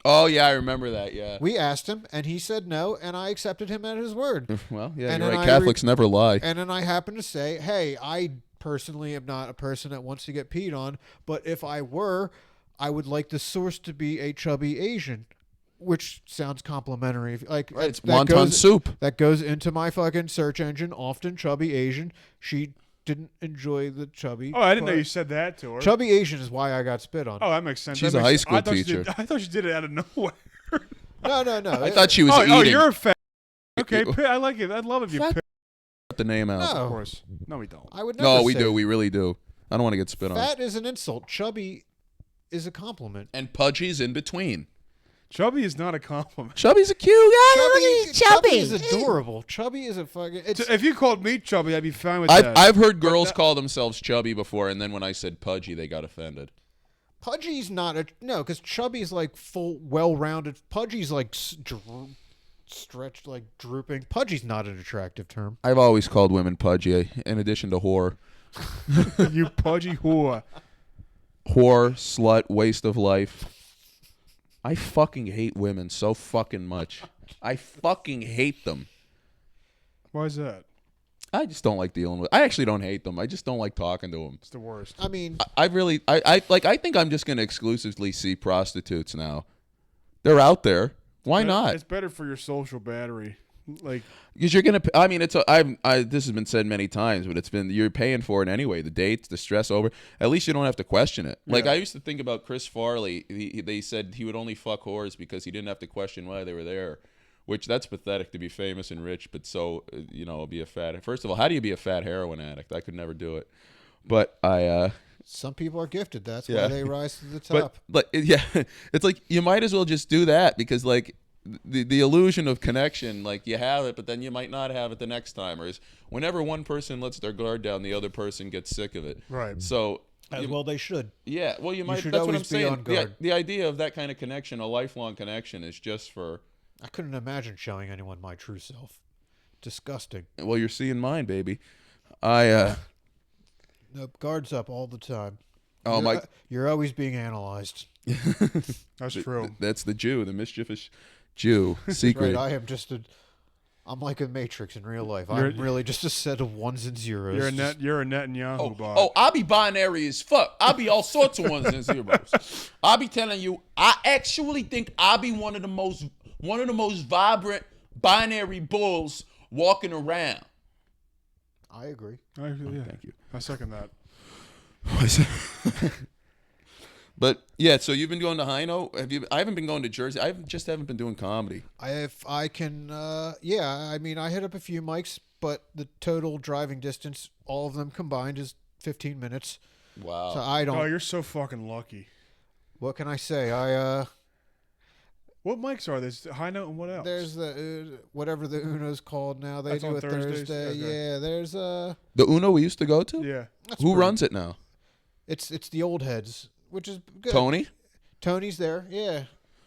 Oh yeah, I remember that. Yeah. We asked him, and he said no, and I accepted him at his word. Well, yeah, And you're then right. I Catholics never lie. And then I happened to say, hey, I personally am not a person that wants to get peed on, but if I were, I would like the source to be a chubby Asian, which sounds complimentary. Like Right, it's that wonton goes- soup. That goes into my fucking search engine, often chubby Asian. She didn't enjoy the chubby. Oh, I didn't know part. you said that to her. Chubby Asian is why I got spit on. Oh, that makes sense. She's That a makes- high school I thought teacher. I thought you did it out of nowhere. No. I thought she was Oh, eating. you're a fat. Okay, I like it. I'd love if you Fat- pick. Cut the name out. No. Of course. No, we don't. I would never No, we say do. We really do. I don't want to get spit on. Fat is an insult. Chubby is a compliment. And Pudgy's in between. Chubby is not a compliment. Chubby's a cute guy. Chubby is adorable. Chubby is a fucking. It's, If you called me chubby, I'd be fine with I've that. I've heard girls call themselves chubby before, and then when I said pudgy, they got offended. Pudgy's not a no, because chubby's like full, well-rounded. Pudgy's like stretched, like drooping. Pudgy's not an attractive term. I've always called women pudgy, in addition to whore. You pudgy whore. Whore, slut, waste of life. I fucking hate women so fucking much. I fucking hate them. Why is that? I just don't like dealing with. I actually don't hate them. I just don't like talking to them. It's the worst. I mean, I really, I think I'm just gonna exclusively see prostitutes now. They're out there. Why not? It's better for your social battery. Like, Because you're gonna. I mean, it's. This has been said many times, but you're paying for it anyway. The dates, the stress over. At least you don't have to question it. Like Yeah. I used to think about Chris Farley. They said he would only fuck whores because he didn't have to question why they were there. Which that's pathetic to be famous and rich, but be a fat. First of all, how do you be a fat heroin addict? I could never do it. But some people are gifted. That's Yeah. why they rise to the top. But yeah, it's like you might as well just do that because like the illusion of connection, like you have it, but then you might not have it the next time. Or is whenever one person lets their guard down, the other person gets sick of it. right. So As well, they should. yeah, well you might. should That's what I'm always be saying. on guard. The idea of that kind of connection, a lifelong connection, is just for. I couldn't imagine showing anyone my true self. Disgusting. Well, you're seeing mine, baby. I Nope, guards up all the time. oh my. You're always being analyzed. That's true. That's the Jew, the mischievous Jew. Secret. Right, I'm like a Matrix in real life. You're- I'm really just a set of ones and zeros. You're a Netanyahu bot. Oh, I'll be binary as fuck. I'll be all sorts of ones and zeros. I'll be telling you, I actually think I'll be one of the most vibrant binary bulls walking around. I agree. Yeah. Thank you. I second that. But yeah, so you've been going to Hino. I haven't been going to Jersey. I just haven't been doing comedy. I mean, I hit up a few mics, but the total driving distance, all of them combined, is 15 minutes. Wow. So I don't. Oh, you're so fucking lucky. What can I say? What mics are there? High note and what else? There's the whatever the Uno's called now. They That's do on it Thursdays? Thursday. Okay. Yeah, there's The Uno we used to go to? Yeah. Who runs it now? It's the old heads, which is good. Tony? Tony's there. Yeah.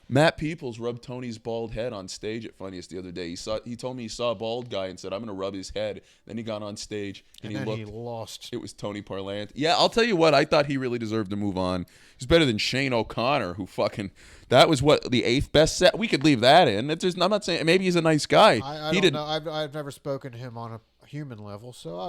Matt Peoples rubbed Tony's bald head on stage at Funniest the other day. He told me he saw a bald guy and said, I'm going to rub his head. Then he got on stage and then looked. he lost. It was Tony Parlant. Yeah, I'll tell you what. I thought he really deserved to move on. He's better than Shane O'Connor, who fucking... That was what, the 8th best set? We could leave that in. I'm not saying... Maybe he's a nice guy. I don't know. I've never spoken to him on a human level, so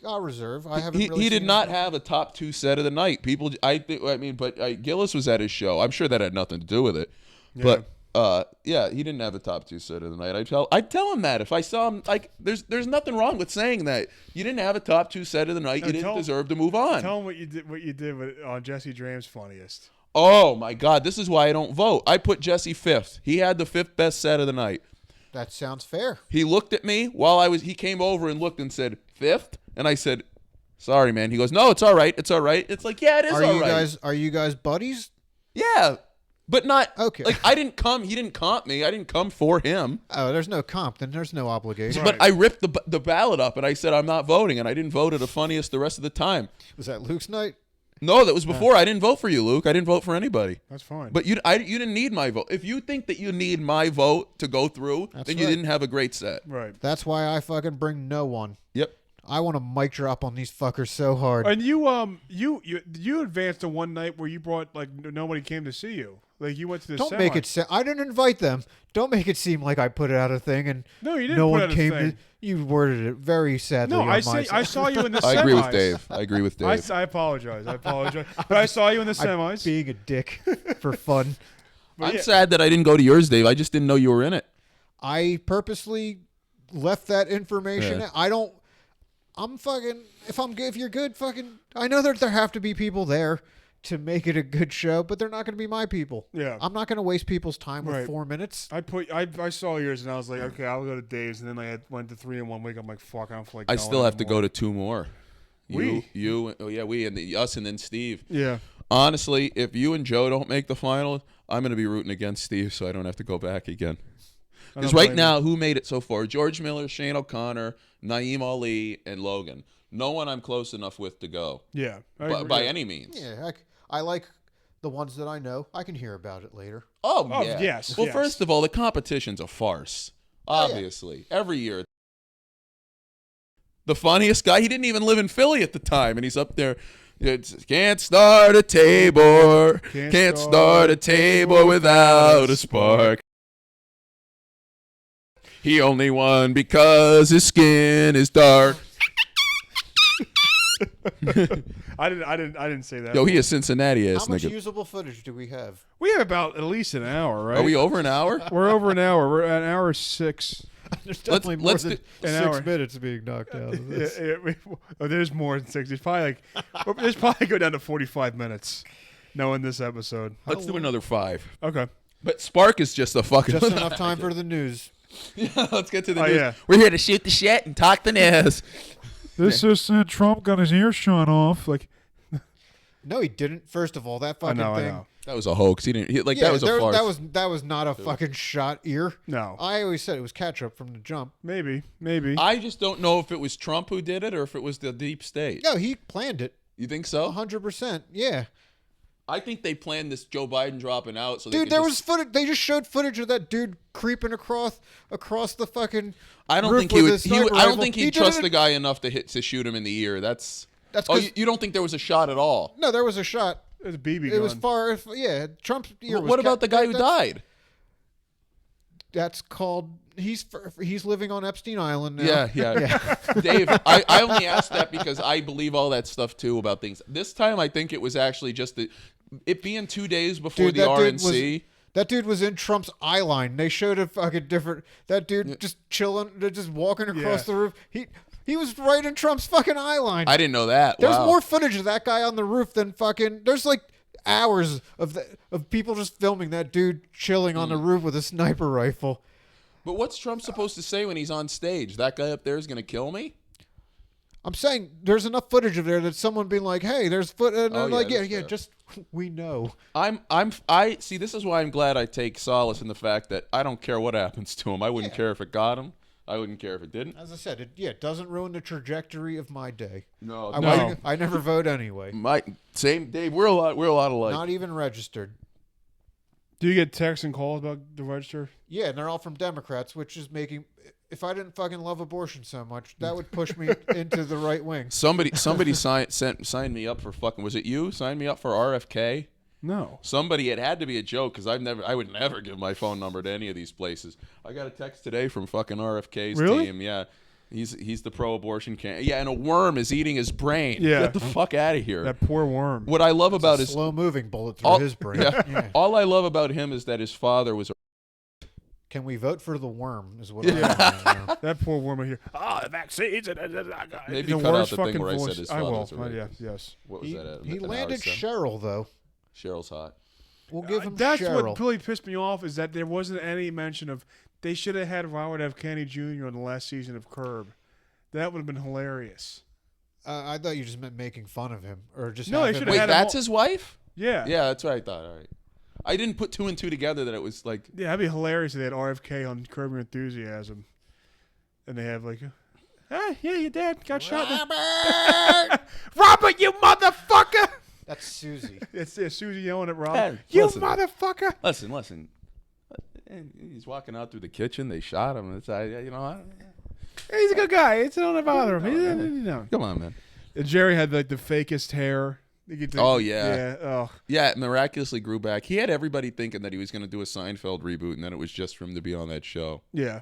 I'll reserve. I haven't. He did not have a top 2 set of the night. Gillis was at his show. I'm sure that had nothing to do with it. Yeah. But he didn't have a top 2 set of the night. I'd tell him that if I saw him. Like, there's nothing wrong with saying that. You didn't have a top 2 set of the night. No, You didn't deserve to move on. Tell him what you did on Jesse Drame's Funniest. Oh my God, this is why I don't vote. I put Jesse 5th. He had the 5th best set of the night. That sounds fair. He looked at me he came over and looked and said, 5th? And I said, sorry, man. He goes, no, it's all right. It's all right. It's like, yeah, it is all right. Are you guys buddies? Yeah. But not, okay. Like, I didn't come, he didn't comp me. I didn't come for him. Oh, there's no comp. Then there's no obligation. Right. But I ripped the ballot up and I said, I'm not voting. And I didn't vote at the Funniest the rest of the time. Was that Luke's night? No, that was before. I didn't vote for you, Luke. I didn't vote for anybody. That's fine. But you didn't need my vote. If you think that you need my vote to go through, then you didn't have a great set. Right. That's why I fucking bring no one. Yep. I want to mic drop on these fuckers so hard. And you advanced to one night where you brought like nobody came to see you. Like you went to the Don't semi. make it. I didn't invite them. Don't make it seem like I put it out a thing and No, you didn't no put one out a came thing. to. You worded it very sadly. No, on I my say side. I saw you in the semis. I agree with Dave. I apologize. But I saw you in the semis. being a dick for fun. I'm sad that I didn't go to yours, Dave. I just didn't know you were in it. I purposely left that information. Yeah. I'm fucking. If you're good, fucking. I know that there have to be people there to make it a good show, but they're not going to be my people. Yeah. I'm not going to waste people's time with Right. 4 minutes. I saw yours and I was like, okay, I'll go to Dave's, and then I went to 3 in 1 week. I'm like, fuck, I don't feel like I going still have to anymore. go to 2 more. We and us, and then Steve. Yeah. Honestly, if you and Joe don't make the final, I'm going to be rooting against Steve, so I don't have to go back again. I Because don't right blame now, who made it so far? George Miller, Shane O'Connor, Naeem Ali, and Logan. No one I'm close enough with to go. Yeah. I agree. By any means. Yeah, I like the ones that I know. I can hear about it later. Oh, Oh, yeah. yes, Well, yes. first of all, the competition's a farce. Oh, yeah. Obviously. Every year. The funniest guy, he didn't even live in Philly at the time, and he's up there. Can't start a table. Can't start a table without a spark. He only won because his skin is dark. I didn't say that. Yo, he a Cincinnati ass How much nigga. usable footage do we have? We have about at least an hour, right? Are we over an hour? We're over an hour. We're at an hour 6. There's definitely more let's than do- an 6 hour. minutes being knocked out of this. There's more than 6. There's probably go down to 45 minutes. Knowing this episode. Let's do another 5. Okay. But Spark is just a fucking. Just enough time for the news. Yeah, let's get to the Oh, news. yeah. We're here to shoot the shit and talk the news. This just said Trump got his ear shot off. Like, No, he didn't. First of all, that fucking I thing. know. That was a hoax. He didn't. That was a farce. That was not a fucking shot ear. No. I always said it was ketchup from the jump. Maybe. I just don't know if it was Trump who did it or if it was the deep state. No, he planned it. You think so? 100%. Yeah. I think they planned this Joe Biden dropping out. So Dude, there was footage. They just showed footage of that dude creeping across the fucking. I don't roof think he with would. his I sniper don't rifle. think He he'd did trust it- the guy enough to shoot him in the ear. That's. That's Oh, 'cause- you don't think there was a shot at all? No, there was a shot. It was a BB gun. It was far. Yeah, Trump's ear. What about the guy who that's- died? That's called. He's living on Epstein Island now. Yeah. Dave, I only asked that because I believe all that stuff too about things. This time, I think it was actually just it being 2 days before Dude, the that dude RNC. That dude was in Trump's eye line. They showed a fucking different. That dude just chilling, just walking across Yeah. the roof. He was right in Trump's fucking eye line. I didn't know that. There's Wow. more footage of that guy on the roof than fucking. There's like hours of people just filming that dude chilling on the roof with a sniper rifle. But what's Trump supposed to say when he's on stage? That guy up there is going to kill me? I'm saying there's enough footage of there that someone being like, "Hey, there's foot," and Oh, I'm yeah, like, that's "Yeah, fair. just we know." I see. This is why I'm glad I take solace in the fact that I don't care what happens to him. I wouldn't Yeah. care if it got him. I wouldn't care if it didn't. As I said, it doesn't ruin the trajectory of my day. No, I never vote anyway. My same, Dave. We're a lot alike. Not even registered. Do you get texts and calls about the register? Yeah, and they're all from Democrats, which is making. If I didn't fucking love abortion so much, that would push me into the right wing. Somebody signed me up for fucking. Was it you? Signed me up for RFK. No. Somebody. It had to be a joke because I would never give my phone number to any of these places. I got a text today from fucking RFK's Really? team. Yeah, he's the pro-abortion candidate. Yeah, and a worm is eating his brain. Yeah. Get the fuck out of here. That poor worm. What I love about his Slow-moving bullet through his brain. Yeah. all I love about him is that his father was. Can we vote for the worm? Is what. I'm That poor worm right here. The vaccines. Maybe the cut out worst the thing fucking where I said voice. his I father will. was a rapist. Yes. What was that? He an hour landed seven? Cheryl though. Cheryl's hot. We'll give him That's Cheryl. what really pissed me off is that there wasn't any mention of they should have had Robert F. Kennedy Jr. on the last season of Curb. That would have been hilarious. I thought you just meant making fun of him, or just No, have they him- should've Wait, had him that's all- his wife? Yeah. Yeah, that's what I thought. All right. I didn't put two and two together that it was like. Yeah, that'd be hilarious if they had RFK on Curb Your Enthusiasm. And they have like, yeah, your dad got shot. Robert, you motherfucker! That's Susie. It's Susie yelling at Robert. Hey, You listen. motherfucker! Listen. And he's walking out through the kitchen. They shot him. It's He's a good guy. It's don't bother him. come on, man. And Jerry had like the fakest hair. Oh, yeah. Yeah. Oh. Yeah, it miraculously grew back. He had everybody thinking that he was going to do a Seinfeld reboot, and then it was just for him to be on that show. Yeah.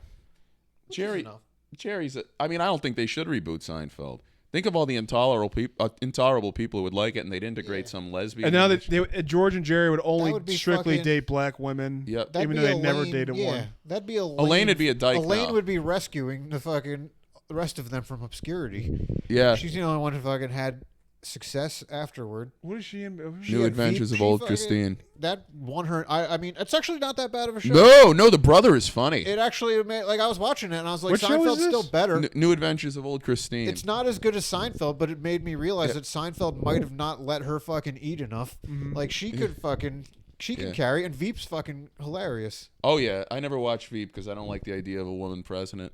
Jerry's. I don't think they should reboot Seinfeld. Think of all the intolerable people who would like it, and they'd integrate some lesbian. And now that George and Jerry would only would be strictly fucking- date black women. Yep. That'd Even be though they never Elaine- dated yeah, one. That'd be Elaine would be a dyke Elaine now. would be rescuing the rest of them from obscurity. Yeah. She's the only one who fucking had success afterward. What is she in? She New had Adventures Veep. of She Old fucking- Christine. That won her. I mean, it's actually not that bad of a show. No, the brother is funny. It actually made, I was watching it and I was like, What show is Seinfeld's this? still better. New Adventures of Old Christine. It's not as good as Seinfeld, but it made me realize that Seinfeld might have not let her fucking eat enough. Like she could fucking. She can Yeah. carry, and Veep's fucking hilarious. Oh yeah, I never watched Veep because I don't like the idea of a woman president.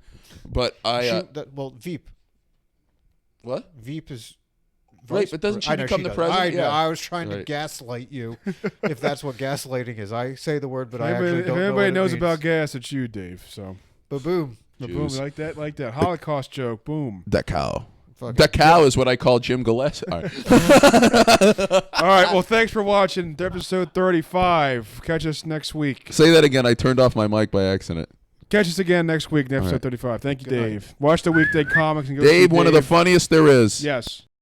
But Veep. What? Veep is. Right, but doesn't she I know become the does. president? I know. Yeah. I was trying to Right. gaslight you, if that's what gaslighting is. I say the word, but I If actually don't know. anybody what knows it about means. gas, it's you, Dave. So, But boom. boom, Jews. like that. Holocaust joke. Boom. The cow. Fucking- The cow is what I call Jim Gillespie. All right. All right. Well, thanks for watching episode 35. Catch us next week. Say that again. I turned off my mic by accident. Catch us again next week in episode right. 35. Thank you, Good night. Dave. Watch the Weekday Comics and go Dave, see one of the funniest there is. Yes.